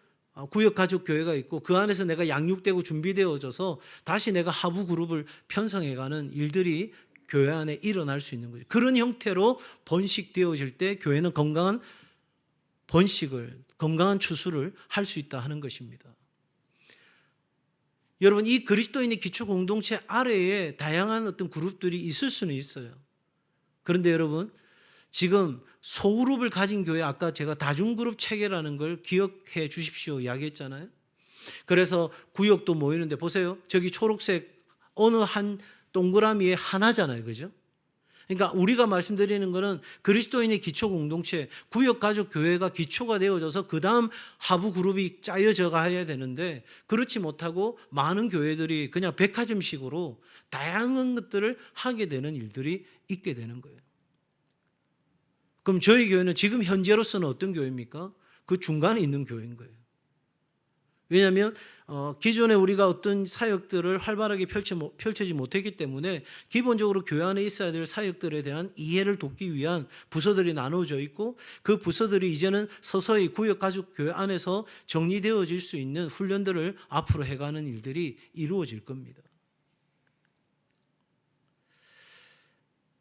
구역가족교회가 있고, 그 안에서 내가 양육되고 준비되어져서 다시 내가 하부 그룹을 편성해가는 일들이 교회 안에 일어날 수 있는 거죠. 그런 형태로 번식되어질 때 교회는 건강한 번식을, 건강한 추수를 할 수 있다 하는 것입니다. 여러분, 이 그리스도인의 기초 공동체 아래에 다양한 어떤 그룹들이 있을 수는 있어요. 그런데 여러분, 지금 소그룹을 가진 교회, 아까 제가 다중그룹 체계라는 걸 기억해 주십시오 이야기했잖아요. 그래서 구역도 모이는데 보세요. 저기 초록색 어느 한 동그라미에 하나잖아요. 그죠? 그러니까 우리가 말씀드리는 것은 그리스도인의 기초 공동체, 구역가족 교회가 기초가 되어져서 그 다음 하부 그룹이 짜여져 가야 되는데, 그렇지 못하고 많은 교회들이 그냥 백화점식으로 다양한 것들을 하게 되는 일들이 있게 되는 거예요. 그럼 저희 교회는 지금 현재로서는 어떤 교회입니까? 그 중간에 있는 교회인 거예요. 왜냐하면 기존에 우리가 어떤 사역들을 활발하게 펼치지 못했기 때문에 기본적으로 교회 안에 있어야 될 사역들에 대한 이해를 돕기 위한 부서들이 나누어져 있고, 그 부서들이 이제는 서서히 구역가족교회 안에서 정리되어질 수 있는 훈련들을 앞으로 해가는 일들이 이루어질 겁니다.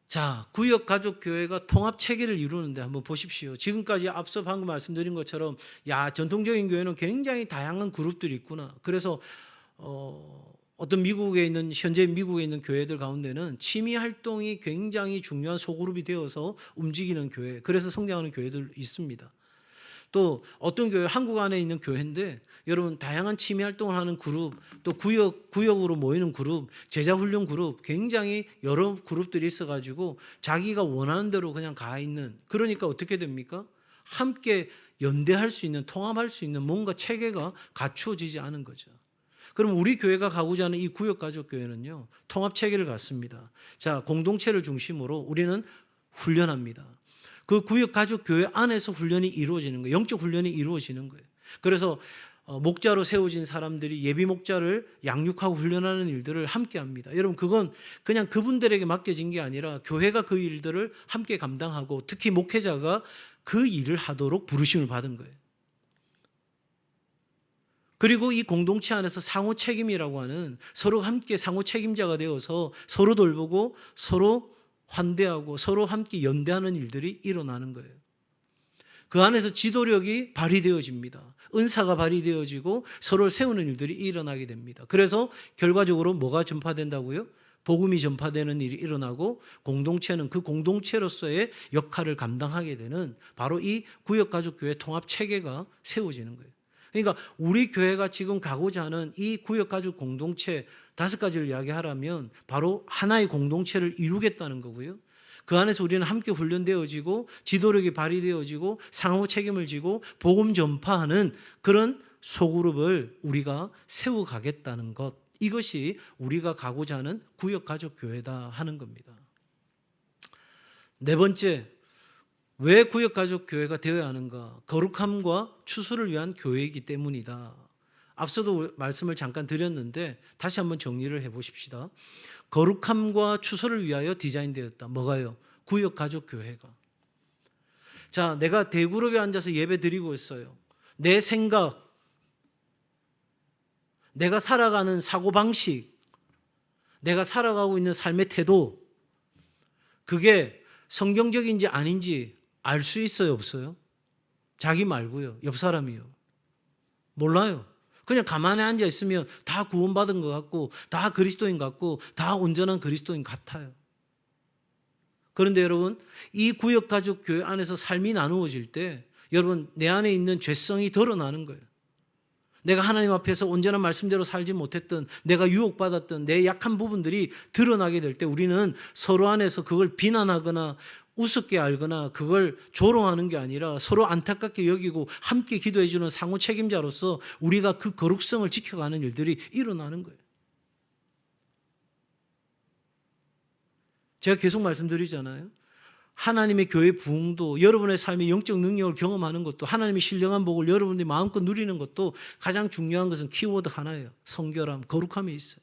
자, 구역가족교회가 통합체계를 이루는데 한번 보십시오. 지금까지 앞서 방금 말씀드린 것처럼 전통적인 교회는 굉장히 다양한 그룹들이 있구나. 그래서 어떤 현재 미국에 있는 교회들 가운데는 취미 활동이 굉장히 중요한 소그룹이 되어서 움직이는 교회, 그래서 성장하는 교회들 있습니다. 또 어떤 교회, 한국 안에 있는 교회인데 여러분, 다양한 취미 활동을 하는 그룹, 또 구역으로 모이는 그룹, 제자훈련 그룹, 굉장히 여러 그룹들이 있어가지고 자기가 원하는 대로 그냥 가 있는, 그러니까 어떻게 됩니까? 함께 연대할 수 있는, 통합할 수 있는 뭔가 체계가 갖추어지지 않은 거죠. 그럼 우리 교회가 가고자 하는 이 구역가족교회는요, 통합 체계를 갖습니다. 자, 공동체를 중심으로 우리는 훈련합니다. 그 구역가족교회 안에서 훈련이 이루어지는 거예요. 영적 훈련이 이루어지는 거예요. 그래서 목자로 세워진 사람들이 예비 목자를 양육하고 훈련하는 일들을 함께 합니다. 여러분, 그건 그냥 그분들에게 맡겨진 게 아니라 교회가 그 일들을 함께 감당하고, 특히 목회자가 그 일을 하도록 부르심을 받은 거예요. 그리고 이 공동체 안에서 상호 책임이라고 하는, 서로 함께 상호 책임자가 되어서 서로 돌보고 서로 환대하고 서로 함께 연대하는 일들이 일어나는 거예요. 그 안에서 지도력이 발휘되어집니다. 은사가 발휘되어지고 서로를 세우는 일들이 일어나게 됩니다. 그래서 결과적으로 뭐가 전파된다고요? 복음이 전파되는 일이 일어나고 공동체는 그 공동체로서의 역할을 감당하게 되는 바로 이 구역가족교회 통합체계가 세워지는 거예요. 그러니까 우리 교회가 지금 가고자 하는 이 구역가족 공동체 5가지를 이야기하라면 바로 하나의 공동체를 이루겠다는 거고요. 그 안에서 우리는 함께 훈련되어지고 지도력이 발휘되어지고 상호 책임을 지고 복음 전파하는 그런 소그룹을 우리가 세워가겠다는 것, 이것이 우리가 가고자 하는 구역가족교회다 하는 겁니다. 4번째, 왜 구역가족교회가 되어야 하는가? 거룩함과 추수를 위한 교회이기 때문이다. 앞서도 말씀을 잠깐 드렸는데 다시 한번 정리를 해보십시다. 거룩함과 추수를 위하여 디자인되었다. 뭐가요? 구역가족교회가. 자, 내가 대그룹에 앉아서 예배 드리고 있어요. 내 생각, 내가 살아가는 사고방식, 내가 살아가고 있는 삶의 태도, 그게 성경적인지 아닌지 알 수 있어요, 없어요? 자기 말고요. 옆 사람이요. 몰라요. 그냥 가만히 앉아 있으면 다 구원받은 것 같고 다 그리스도인 같고 다 온전한 그리스도인 같아요. 그런데 여러분, 이 구역가족 교회 안에서 삶이 나누어질 때 여러분, 내 안에 있는 죄성이 드러나는 거예요. 내가 하나님 앞에서 온전한 말씀대로 살지 못했던, 내가 유혹받았던 내 약한 부분들이 드러나게 될 때 우리는 서로 안에서 그걸 비난하거나 우습게 알거나 그걸 조롱하는 게 아니라 서로 안타깝게 여기고 함께 기도해 주는 상호 책임자로서 우리가 그 거룩성을 지켜가는 일들이 일어나는 거예요. 제가 계속 말씀드리잖아요. 하나님의 교회 부흥도, 여러분의 삶의 영적 능력을 경험하는 것도, 하나님의 신령한 복을 여러분들이 마음껏 누리는 것도 가장 중요한 것은 키워드 하나예요. 성결함, 거룩함이 있어요.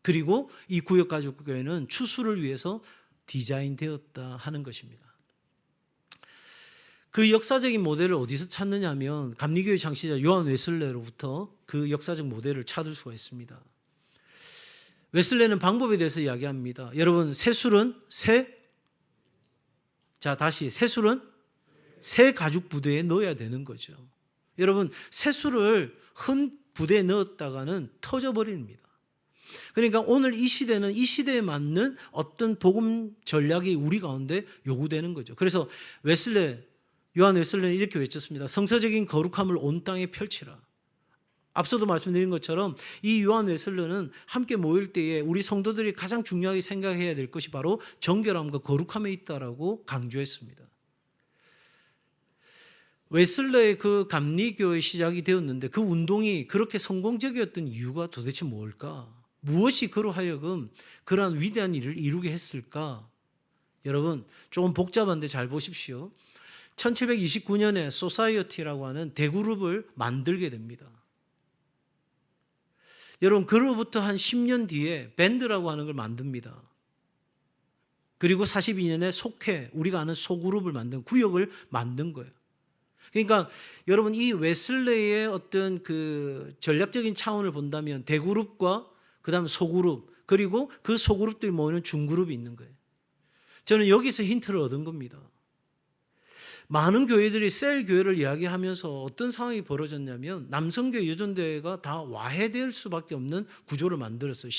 그리고 이 구역가족교회는 추수를 위해서 디자인되었다 하는 것입니다. 그 역사적인 모델을 어디서 찾느냐 하면 감리교회 창시자 요한 웨슬레로부터 그 역사적 모델을 찾을 수가 있습니다. 웨슬레는 방법에 대해서 이야기합니다. 여러분, 새술은 새술은 새 가죽 부대에 넣어야 되는 거죠. 여러분, 새술을 흔 부대에 넣었다가는 터져버립니다. 그러니까 오늘 이 시대는 이 시대에 맞는 어떤 복음 전략이 우리 가운데 요구되는 거죠. 그래서 요한 웨슬레는 이렇게 외쳤습니다. 성서적인 거룩함을 온 땅에 펼치라. 앞서도 말씀드린 것처럼 이 요한 웨슬레는 함께 모일 때에 우리 성도들이 가장 중요하게 생각해야 될 것이 바로 정결함과 거룩함에 있다라고 강조했습니다. 웨슬레의 그 감리교의 시작이 되었는데 그 운동이 그렇게 성공적이었던 이유가 도대체 뭘까? 무엇이 그로 하여금 그러한 위대한 일을 이루게 했을까? 여러분, 조금 복잡한데 잘 보십시오. 1729년에 소사이어티라고 하는 대그룹을 만들게 됩니다. 여러분, 그로부터 한 10년 뒤에 밴드라고 하는 걸 만듭니다. 그리고 42년에 속회, 우리가 아는 소그룹을 만든 구역을 만든 거예요. 그러니까 여러분, 이 웨슬레의 어떤 그 전략적인 차원을 본다면 대그룹과 그다음 소그룹, 그리고 그 소그룹들이 모이는 중그룹이 있는 거예요. 저는 여기서 힌트를 얻은 겁니다. 많은 교회들이 셀 교회를 이야기하면서 어떤 상황이 벌어졌냐면 남성교회, 여전교회가 다 와해될 수밖에 없는 구조를 만들었어요.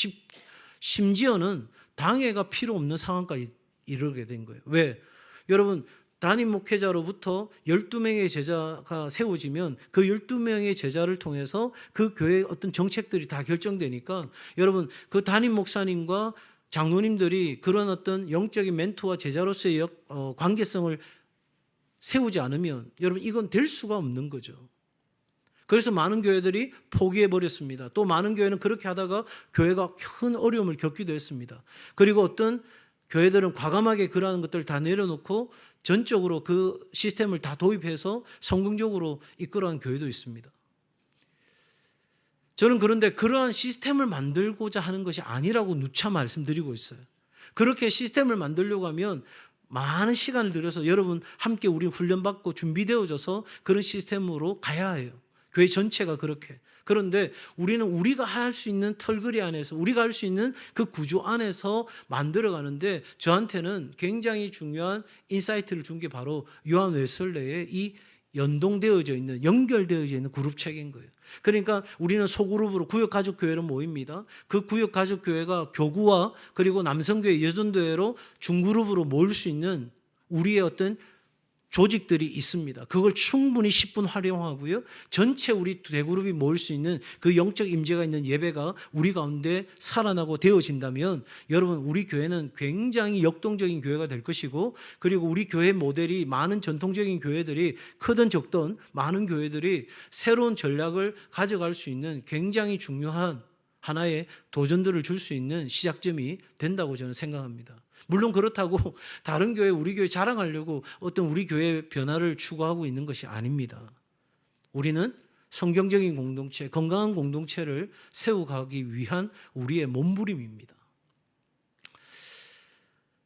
심지어는 당회가 필요 없는 상황까지 이르게 된 거예요. 왜? 여러분, 담임 목회자로부터 12명의 제자가 세워지면 그 12명의 제자를 통해서 그 교회의 어떤 정책들이 다 결정되니까 여러분, 그 담임 목사님과 장로님들이 그런 어떤 영적인 멘토와 제자로서의 관계성을 세우지 않으면 여러분, 이건 될 수가 없는 거죠. 그래서 많은 교회들이 포기해버렸습니다. 또 많은 교회는 그렇게 하다가 교회가 큰 어려움을 겪기도 했습니다. 그리고 어떤 교회들은 과감하게 그러한 것들을 다 내려놓고 전적으로 그 시스템을 다 도입해서 성공적으로 이끌어간 교회도 있습니다. 저는 그런데 그러한 시스템을 만들고자 하는 것이 아니라고 누차 말씀드리고 있어요. 그렇게 시스템을 만들려고 하면 많은 시간을 들여서 여러분 함께 우리 훈련받고 준비되어져서 그런 시스템으로 가야 해요. 교회 전체가 그렇게. 그런데 우리는 우리가 할 수 있는 털그리 안에서, 우리가 할 수 있는 그 구조 안에서 만들어가는데, 저한테는 굉장히 중요한 인사이트를 준 게 바로 요한 웨슬레의 이 연동되어져 있는, 연결되어져 있는 그룹책인 거예요. 그러니까 우리는 소그룹으로 구역가족교회로 모입니다. 그 구역가족교회가 교구와 그리고 남성교회, 여전교회로 중그룹으로 모일 수 있는 우리의 어떤 조직들이 있습니다. 그걸 충분히 10분 활용하고요. 전체 우리 대그룹이 모일 수 있는 그 영적 임재가 있는 예배가 우리 가운데 살아나고 되어진다면 여러분, 우리 교회는 굉장히 역동적인 교회가 될 것이고, 그리고 우리 교회 모델이 많은 전통적인 교회들이, 크든 적든 많은 교회들이 새로운 전략을 가져갈 수 있는 굉장히 중요한 하나의 도전들을 줄 수 있는 시작점이 된다고 저는 생각합니다. 물론 그렇다고 다른 교회, 우리 교회 자랑하려고 어떤 우리 교회의 변화를 추구하고 있는 것이 아닙니다. 우리는 성경적인 공동체, 건강한 공동체를 세워가기 위한 우리의 몸부림입니다.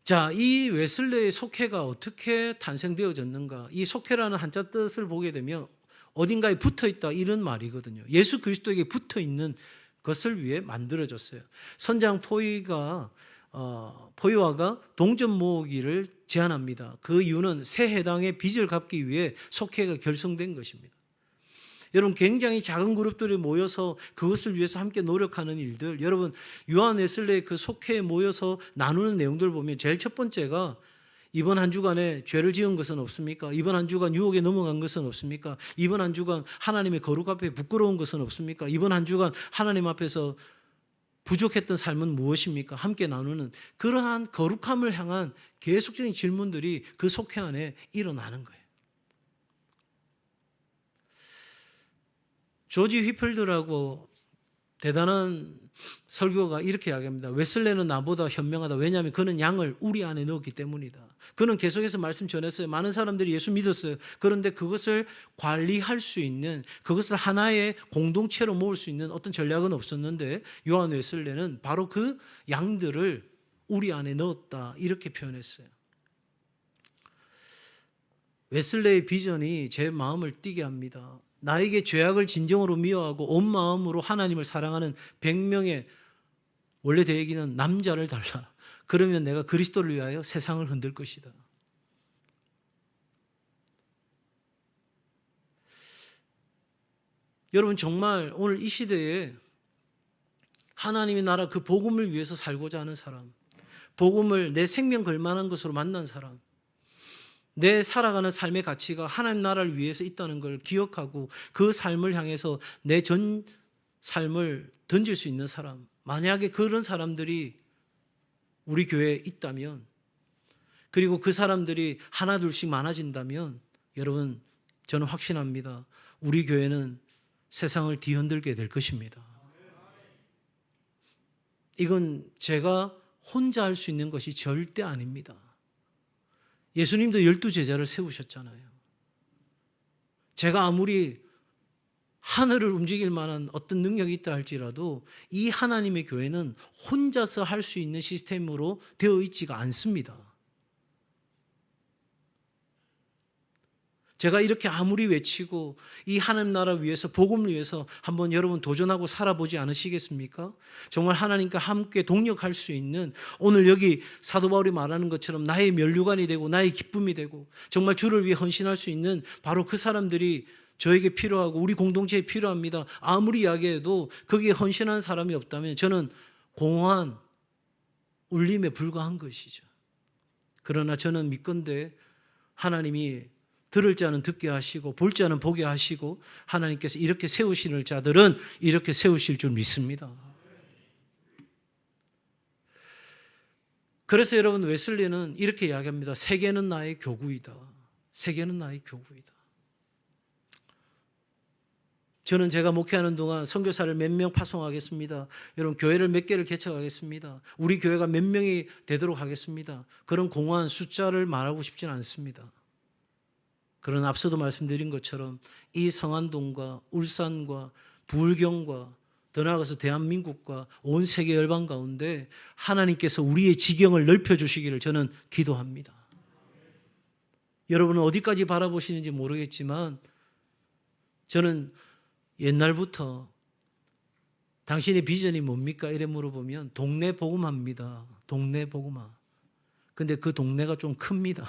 자, 이 웨슬레의 속회가 어떻게 탄생되어졌는가? 이 속회라는 한자 뜻을 보게 되면 어딘가에 붙어있다, 이런 말이거든요. 예수 그리스도에게 붙어있는 것을 위해 만들어졌어요. 선장 포이와가 동전 모으기를 제안합니다. 그 이유는 새 해당의 빚을 갚기 위해 속회가 결성된 것입니다. 여러분, 굉장히 작은 그룹들이 모여서 그것을 위해서 함께 노력하는 일들, 여러분 요한 웨슬레의 그 속회에 모여서 나누는 내용들을 보면 제일 첫 번째가 이번 한 주간에 죄를 지은 것은 없습니까? 이번 한 주간 유혹에 넘어간 것은 없습니까? 이번 한 주간 하나님의 거룩 앞에 부끄러운 것은 없습니까? 이번 한 주간 하나님 앞에서 부족했던 삶은 무엇입니까? 함께 나누는 그러한 거룩함을 향한 계속적인 질문들이 그 속회 안에 일어나는 거예요. 조지 휘필드라고 대단한 설교가 이렇게 이야기합니다. 웨슬레는 나보다 현명하다. 왜냐하면 그는 양을 우리 안에 넣었기 때문이다. 그는 계속해서 말씀 전했어요. 많은 사람들이 예수 믿었어요. 그런데 그것을 관리할 수 있는, 그것을 하나의 공동체로 모을 수 있는 어떤 전략은 없었는데 요한 웨슬레는 바로 그 양들을 우리 안에 넣었다, 이렇게 표현했어요. 웨슬레의 비전이 제 마음을 뛰게 합니다. 나에게 죄악을 진정으로 미워하고 온 마음으로 하나님을 사랑하는 100명의, 원래 제 얘기는 남자를 달라. 그러면 내가 그리스도를 위하여 세상을 흔들 것이다. 여러분, 정말 오늘 이 시대에 하나님의 나라, 그 복음을 위해서 살고자 하는 사람, 복음을 내 생명 걸만한 것으로 만난 사람, 내 살아가는 삶의 가치가 하나님 나라를 위해서 있다는 걸 기억하고 그 삶을 향해서 내 전 삶을 던질 수 있는 사람, 만약에 그런 사람들이 우리 교회에 있다면, 그리고 그 사람들이 하나 둘씩 많아진다면, 여러분, 저는 확신합니다. 우리 교회는 세상을 뒤흔들게 될 것입니다. 이건 제가 혼자 할 수 있는 것이 절대 아닙니다. 예수님도 12제자를 세우셨잖아요. 제가 아무리 하늘을 움직일 만한 어떤 능력이 있다 할지라도 이 하나님의 교회는 혼자서 할 수 있는 시스템으로 되어 있지가 않습니다. 제가 이렇게 아무리 외치고 이 하나님 나라 위해서, 복음을 위해서 한번 여러분 도전하고 살아보지 않으시겠습니까? 정말 하나님과 함께 동력할 수 있는, 오늘 여기 사도 바울이 말하는 것처럼 나의 면류관이 되고 나의 기쁨이 되고 정말 주를 위해 헌신할 수 있는 바로 그 사람들이 저에게 필요하고 우리 공동체에 필요합니다. 아무리 이야기해도 거기에 헌신한 사람이 없다면 저는 공허한 울림에 불과한 것이죠. 그러나 저는 믿건대 하나님이 들을 자는 듣게 하시고 볼 자는 보게 하시고 하나님께서 이렇게 세우시는 자들은 이렇게 세우실 줄 믿습니다. 그래서 여러분, 웨슬리는 이렇게 이야기합니다. 세계는 나의 교구이다. 세계는 나의 교구이다. 저는 제가 목회하는 동안 선교사를 몇 명 파송하겠습니다. 여러분, 교회를 몇 개를 개척하겠습니다. 우리 교회가 몇 명이 되도록 하겠습니다. 그런 공허한 숫자를 말하고 싶지는 않습니다. 그러나 앞서도 말씀드린 것처럼 이 성안동과 울산과 부울경과 더 나아가서 대한민국과 온 세계 열방 가운데 하나님께서 우리의 지경을 넓혀주시기를 저는 기도합니다. 여러분은 어디까지 바라보시는지 모르겠지만 저는 옛날부터 당신의 비전이 뭡니까? 이래 물어보면 동네 복음화입니다. 동네 복음화. 근데 그 동네가 좀 큽니다.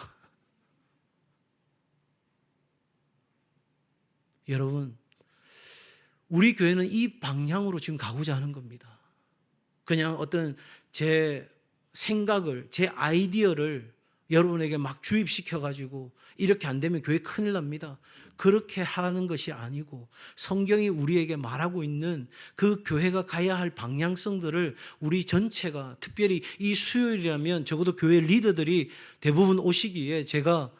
여러분, 우리 교회는 이 방향으로 지금 가고자 하는 겁니다. 그냥 어떤 제 생각을, 제 아이디어를 여러분에게 막 주입시켜가지고 이렇게 안 되면 교회 큰일 납니다. 그렇게 하는 것이 아니고 성경이 우리에게 말하고 있는 그 교회가 가야 할 방향성들을 우리 전체가, 특별히 이 수요일이라면 적어도 교회 리더들이 대부분 오시기에 제가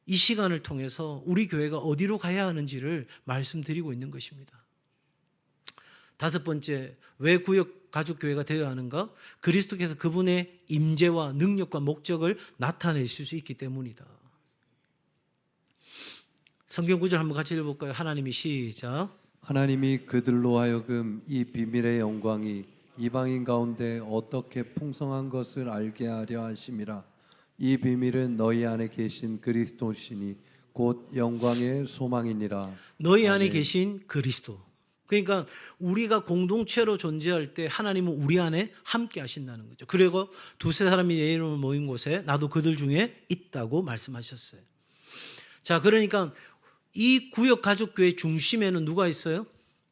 이 시간을 통해서 우리 교회가 어디로 가야 하는지를 말씀드리고 있는 것입니다. 다섯 번째, 왜 구역 가족교회가 되어야 하는가? 그리스도께서 그분의 임재와 능력과 목적을 나타내실 수 있기 때문이다. 성경 구절 한번 같이 읽어볼까요? 하나님이 시작. 하나님이 그들로 하여금 이 비밀의 영광이 이방인 가운데 어떻게 풍성한 것을 알게 하려 하심이라. 이 비밀은 너희 안에 계신 그리스도시니 곧 영광의 소망이니라. 너희 안에 아멘. 계신 그리스도. 그러니까 우리가 공동체로 존재할 때 하나님은 우리 안에 함께 하신다는 거죠. 그리고 두세 사람이 내 이름을 모인 곳에 나도 그들 중에 있다고 말씀하셨어요. 자, 그러니까 이 구역 가족교회 중심에는 누가 있어요?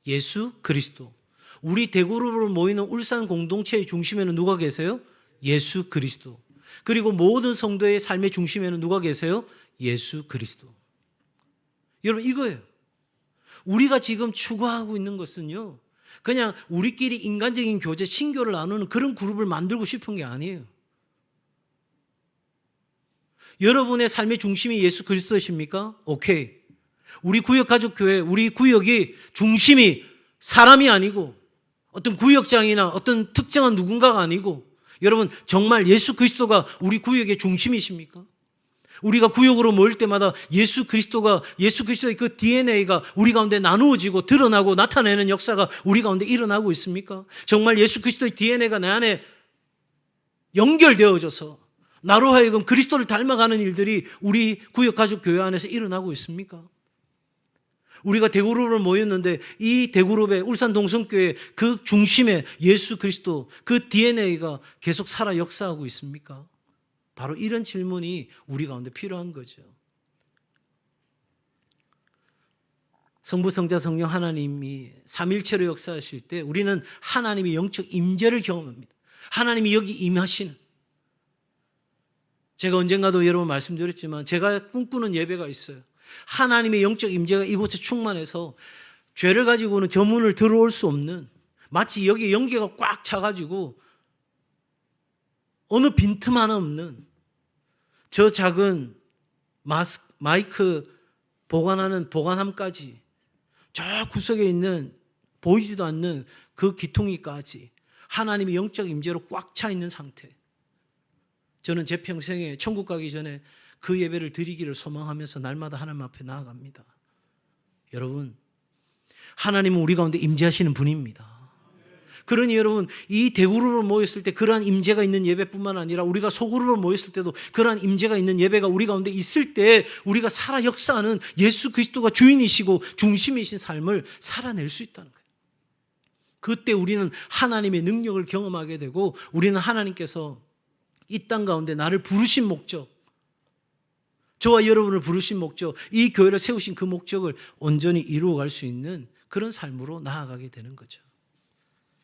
예수 그리스도. 우리 대그룹으로 모이는 울산 공동체의 중심에는 누가 계세요? 예수 그리스도. 그리고 모든 성도의 삶의 중심에는 누가 계세요? 예수 그리스도. 여러분, 이거예요. 우리가 지금 추구하고 있는 것은요, 그냥 우리끼리 인간적인 교제, 신교를 나누는 그런 그룹을 만들고 싶은 게 아니에요. 여러분의 삶의 중심이 예수 그리스도이십니까? 오케이. 우리 구역 가족교회, 우리 구역이 중심이 사람이 아니고 어떤 구역장이나 어떤 특정한 누군가가 아니고, 여러분 정말 예수 그리스도가 우리 구역의 중심이십니까? 우리가 구역으로 모일 때마다 예수 그리스도의 그 DNA가 우리 가운데 나누어지고 드러나고 나타내는 역사가 우리 가운데 일어나고 있습니까? 정말 예수 그리스도의 DNA가 내 안에 연결되어져서 나로 하여금 그리스도를 닮아가는 일들이 우리 구역 가족 교회 안에서 일어나고 있습니까? 우리가 대그룹으로 모였는데 이 대그룹의 울산 동성교회 그 중심에 예수 그리스도 그 DNA가 계속 살아 역사하고 있습니까? 바로 이런 질문이 우리 가운데 필요한 거죠. 성부, 성자, 성령 하나님이 삼일체로 역사하실 때 우리는 하나님의 영적 임재를 경험합니다. 하나님이 여기 임하시는, 제가 언젠가도 여러분 말씀드렸지만 제가 꿈꾸는 예배가 있어요. 하나님의 영적 임재가 이곳에 충만해서 죄를 가지고는 저 문을 들어올 수 없는, 마치 여기 연기가 꽉 차가지고 어느 빈틈 하나 없는 저 작은 마이크 보관하는 보관함까지, 저 구석에 있는 보이지도 않는 그 기퉁이까지 하나님의 영적 임재로 꽉 차 있는 상태. 저는 제 평생에 천국 가기 전에 그 예배를 드리기를 소망하면서 날마다 하나님 앞에 나아갑니다. 여러분, 하나님은 우리 가운데 임재하시는 분입니다. 그러니 여러분, 이 대그룹으로 모였을 때 그러한 임재가 있는 예배뿐만 아니라 우리가 소그룹으로 모였을 때도 그러한 임재가 있는 예배가 우리 가운데 있을 때 우리가 살아 역사하는 예수 그리스도가 주인이시고 중심이신 삶을 살아낼 수 있다는 거예요. 그때 우리는 하나님의 능력을 경험하게 되고, 우리는 하나님께서 이 땅 가운데 나를 부르신 목적, 저와 여러분을 부르신 목적, 이 교회를 세우신 그 목적을 온전히 이루어갈 수 있는 그런 삶으로 나아가게 되는 거죠.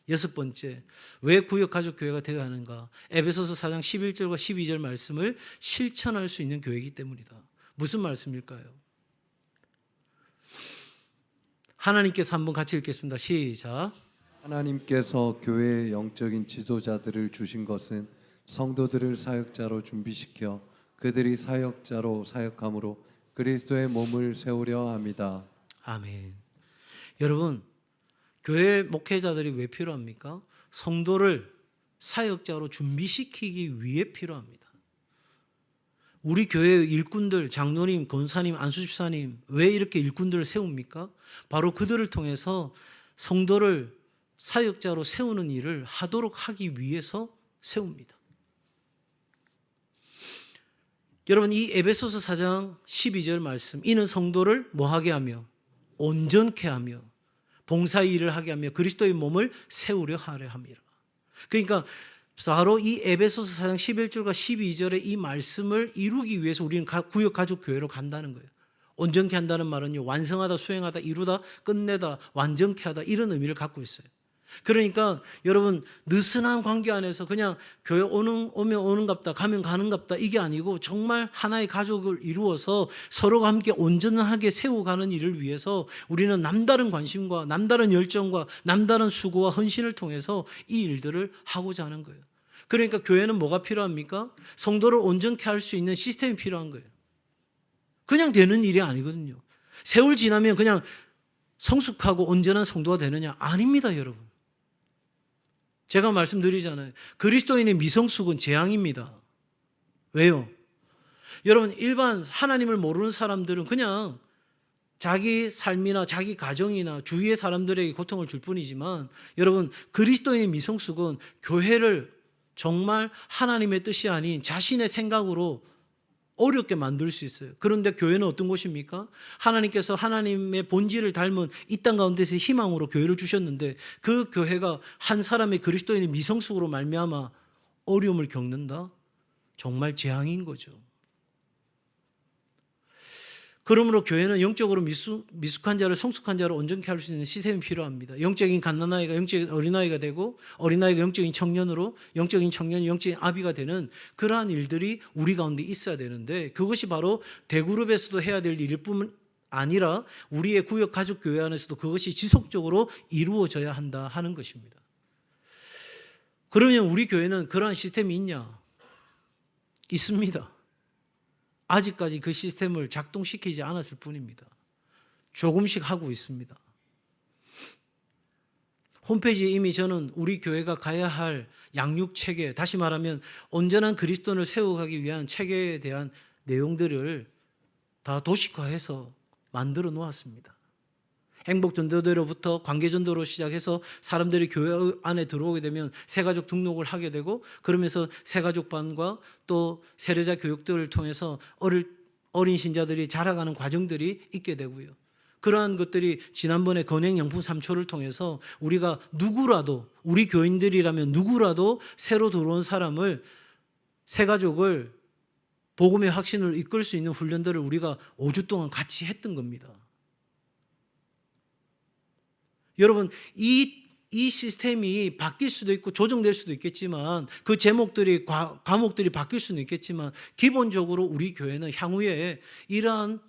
여섯 번째, 왜 구역 가족 교회가 되어야 하는가? 에베소서 4장 11절과 12절 말씀을 실천할 수 있는 교회이기 때문이다. 무슨 말씀일까요? 하나님께서 한번 같이 읽겠습니다. 시작. 하나님께서 교회의 영적인 지도자들을 주신 것은 성도들을 사역자로 준비시켜 그들이 사역자로 사역함으로 그리스도의 몸을 세우려 합니다. 아멘. 여러분, 교회 목회자들이 왜 필요합니까? 성도를 사역자로 준비시키기 위해 필요합니다. 우리 교회의 일꾼들, 장로님, 권사님, 안수집사님, 왜 이렇게 일꾼들을 세웁니까? 바로 그들을 통해서 성도를 사역자로 세우는 일을 하도록 하기 위해서 세웁니다. 여러분, 이 에베소서 4장 12절 말씀, 이는 성도를 뭐하게 하며? 온전케 하며 봉사 일을 하게 하며 그리스도의 몸을 세우려 하려 함이라. 그러니까 바로 이 에베소서 4장 11절과 12절의 이 말씀을 이루기 위해서 우리는 구역 가족 교회로 간다는 거예요. 온전케 한다는 말은요, 완성하다, 수행하다, 이루다, 끝내다, 완전케 하다, 이런 의미를 갖고 있어요. 그러니까 여러분, 느슨한 관계 안에서 그냥 교회 오면 오는갑다, 가면 가는갑다, 이게 아니고 정말 하나의 가족을 이루어서 서로가 함께 온전하게 세워가는 일을 위해서 우리는 남다른 관심과 남다른 열정과 남다른 수고와 헌신을 통해서 이 일들을 하고자 하는 거예요. 그러니까 교회는 뭐가 필요합니까? 성도를 온전케 할 수 있는 시스템이 필요한 거예요. 그냥 되는 일이 아니거든요. 세월 지나면 그냥 성숙하고 온전한 성도가 되느냐? 아닙니다, 여러분. 제가 말씀드리잖아요. 그리스도인의 미성숙은 재앙입니다. 왜요? 여러분, 일반 하나님을 모르는 사람들은 그냥 자기 삶이나 자기 가정이나 주위의 사람들에게 고통을 줄 뿐이지만, 여러분, 그리스도인의 미성숙은 교회를 정말 하나님의 뜻이 아닌 자신의 생각으로 어렵게 만들 수 있어요. 그런데 교회는 어떤 곳입니까? 하나님께서 하나님의 본질을 닮은 이 땅 가운데서 희망으로 교회를 주셨는데, 그 교회가 한 사람의 그리스도인의 미성숙으로 말미암아 어려움을 겪는다? 정말 재앙인 거죠. 그러므로 교회는 영적으로 미숙한 자를 성숙한 자로 온전케 할 수 있는 시스템이 필요합니다. 영적인 갓난아이가 영적인 어린아이가 되고, 어린아이가 영적인 청년으로, 영적인 청년이 영적인 아비가 되는 그러한 일들이 우리 가운데 있어야 되는데, 그것이 바로 대그룹에서도 해야 될 일일 뿐 아니라 우리의 구역 가족 교회 안에서도 그것이 지속적으로 이루어져야 한다 하는 것입니다. 그러면 우리 교회는 그러한 시스템이 있냐? 있습니다. 아직까지 그 시스템을 작동시키지 않았을 뿐입니다. 조금씩 하고 있습니다. 홈페이지에 이미 저는 우리 교회가 가야 할 양육 체계, 다시 말하면 온전한 그리스도인을 세워가기 위한 체계에 대한 내용들을 다 도식화해서 만들어 놓았습니다. 행복전도대로부터 관계전도로 시작해서 사람들이 교회 안에 들어오게 되면 새가족 등록을 하게 되고, 그러면서 새가족반과 또 세례자 교육들을 통해서 어린 신자들이 자라가는 과정들이 있게 되고요. 그러한 것들이 지난번에 건행영풍 3초를 통해서 우리가 누구라도, 우리 교인들이라면 누구라도 새로 들어온 사람을, 새가족을 복음의 확신을 이끌 수 있는 훈련들을 우리가 5주 동안 같이 했던 겁니다. 여러분, 이 시스템이 바뀔 수도 있고 조정될 수도 있겠지만, 그 제목들이, 과목들이 바뀔 수는 있겠지만, 기본적으로 우리 교회는 향후에 이러한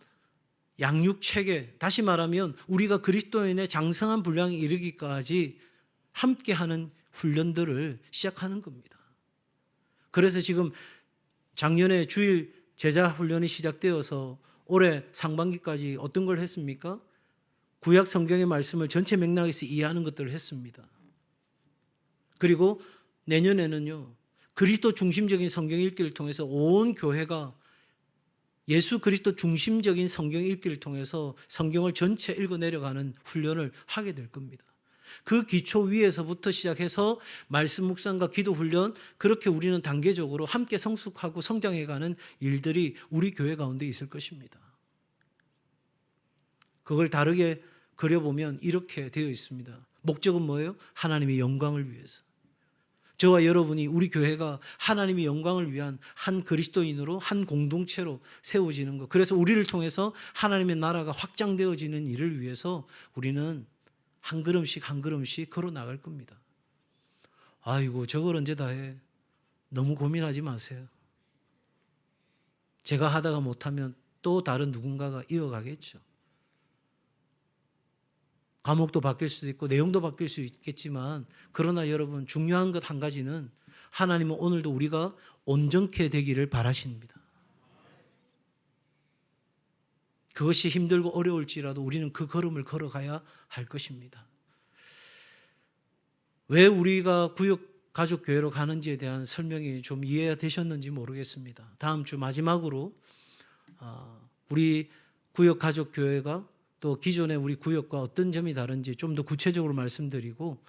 양육 체계, 다시 말하면 우리가 그리스도인의 장성한 분량에 이르기까지 함께하는 훈련들을 시작하는 겁니다. 그래서 지금 작년에 주일 제자 훈련이 시작되어서 올해 상반기까지 어떤 걸 했습니까? 구약 성경의 말씀을 전체 맥락에서 이해하는 것들을 했습니다. 그리고 내년에는요, 그리스도 중심적인 성경 읽기를 통해서 온 교회가 예수 그리스도 중심적인 성경 읽기를 통해서 성경을 전체 읽어 내려가는 훈련을 하게 될 겁니다. 그 기초 위에서부터 시작해서 말씀 묵상과 기도 훈련, 그렇게 우리는 단계적으로 함께 성숙하고 성장해가는 일들이 우리 교회 가운데 있을 것입니다. 그걸 다르게 그려보면 이렇게 되어 있습니다. 목적은 뭐예요? 하나님의 영광을 위해서. 저와 여러분이, 우리 교회가 하나님의 영광을 위한 한 그리스도인으로, 한 공동체로 세워지는 것. 그래서 우리를 통해서 하나님의 나라가 확장되어지는 일을 위해서 우리는 한 걸음씩 한 걸음씩 걸어 나갈 겁니다. 아이고, 저걸 언제 다 해? 너무 고민하지 마세요. 제가 하다가 못하면 또 다른 누군가가 이어가겠죠. 과목도 바뀔 수도 있고 내용도 바뀔 수 있겠지만, 그러나 여러분, 중요한 것 한 가지는 하나님은 오늘도 우리가 온전케 되기를 바라십니다. 그것이 힘들고 어려울지라도 우리는 그 걸음을 걸어가야 할 것입니다. 왜 우리가 구역 가족 교회로 가는지에 대한 설명이 좀 이해가 되셨는지 모르겠습니다. 다음 주 마지막으로 우리 구역 가족 교회가 또 기존의 우리 구역과 어떤 점이 다른지 좀 더 구체적으로 말씀드리고,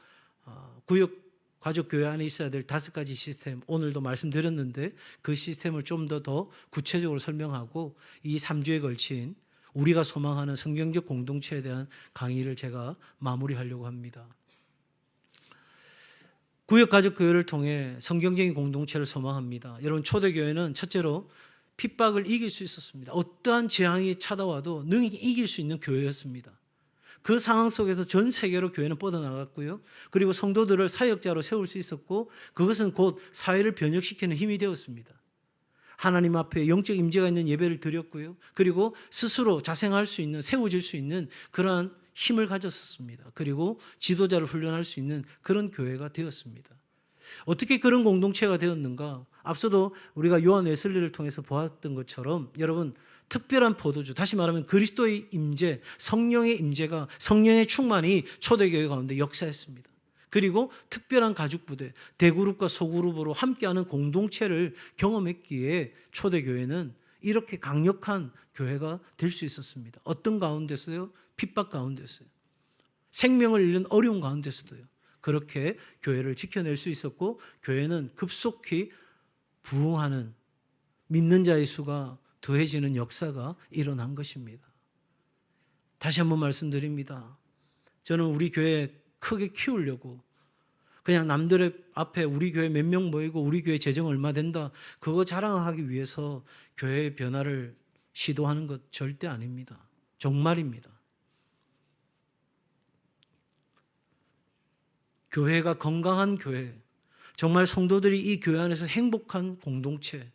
구역 가족 교회 안에 있어야 될 5가지 시스템, 오늘도 말씀드렸는데 그 시스템을 좀 더 구체적으로 설명하고, 이 3주에 걸친 우리가 소망하는 성경적 공동체에 대한 강의를 제가 마무리하려고 합니다. 구역가족교회를 통해 성경적인 공동체를 소망합니다. 여러분, 초대교회는 첫째로 핍박을 이길 수 있었습니다. 어떠한 재앙이 찾아와도 능히 이길 수 있는 교회였습니다. 그 상황 속에서 전 세계로 교회는 뻗어나갔고요. 그리고 성도들을 사역자로 세울 수 있었고, 그것은 곧 사회를 변혁시키는 힘이 되었습니다. 하나님 앞에 영적 임재가 있는 예배를 드렸고요. 그리고 스스로 자생할 수 있는, 세워질 수 있는 그러한 힘을 가졌었습니다. 그리고 지도자를 훈련할 수 있는 그런 교회가 되었습니다. 어떻게 그런 공동체가 되었는가? 앞서도 우리가 요한 웨슬리를 통해서 보았던 것처럼 여러분, 특별한 포도주, 다시 말하면 그리스도의 임재, 성령의 임재가, 성령의 충만이 초대교회 가운데 역사했습니다. 그리고 특별한 가죽부대, 대그룹과 소그룹으로 함께하는 공동체를 경험했기에 초대교회는 이렇게 강력한 교회가 될 수 있었습니다. 어떤 가운데서요? 핍박 가운데서요. 생명을 잃는 어려운 가운데서도요. 그렇게 교회를 지켜낼 수 있었고, 교회는 급속히 부흥하는 믿는 자의 수가 더해지는 역사가 일어난 것입니다. 다시 한번 말씀드립니다. 저는 우리 교회 크게 키우려고 그냥 남들의 앞에 우리 교회 몇 명 모이고 우리 교회 재정 얼마 된다, 그거 자랑하기 위해서 교회의 변화를 시도하는 것 절대 아닙니다. 정말입니다. 교회가 건강한 교회, 정말 성도들이 이 교회 안에서 행복한 공동체,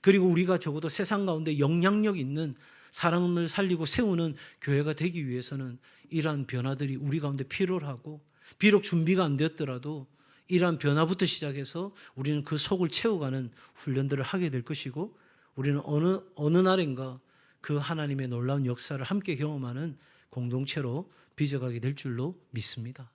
그리고 우리가 적어도 세상 가운데 영향력 있는 사람을 살리고 세우는 교회가 되기 위해서는 이러한 변화들이 우리 가운데 필요하고, 비록 준비가 안 되었더라도 이러한 변화부터 시작해서 우리는 그 속을 채워가는 훈련들을 하게 될 것이고, 우리는 어느 날인가 그 하나님의 놀라운 역사를 함께 경험하는 공동체로 빚어가게 될 줄로 믿습니다.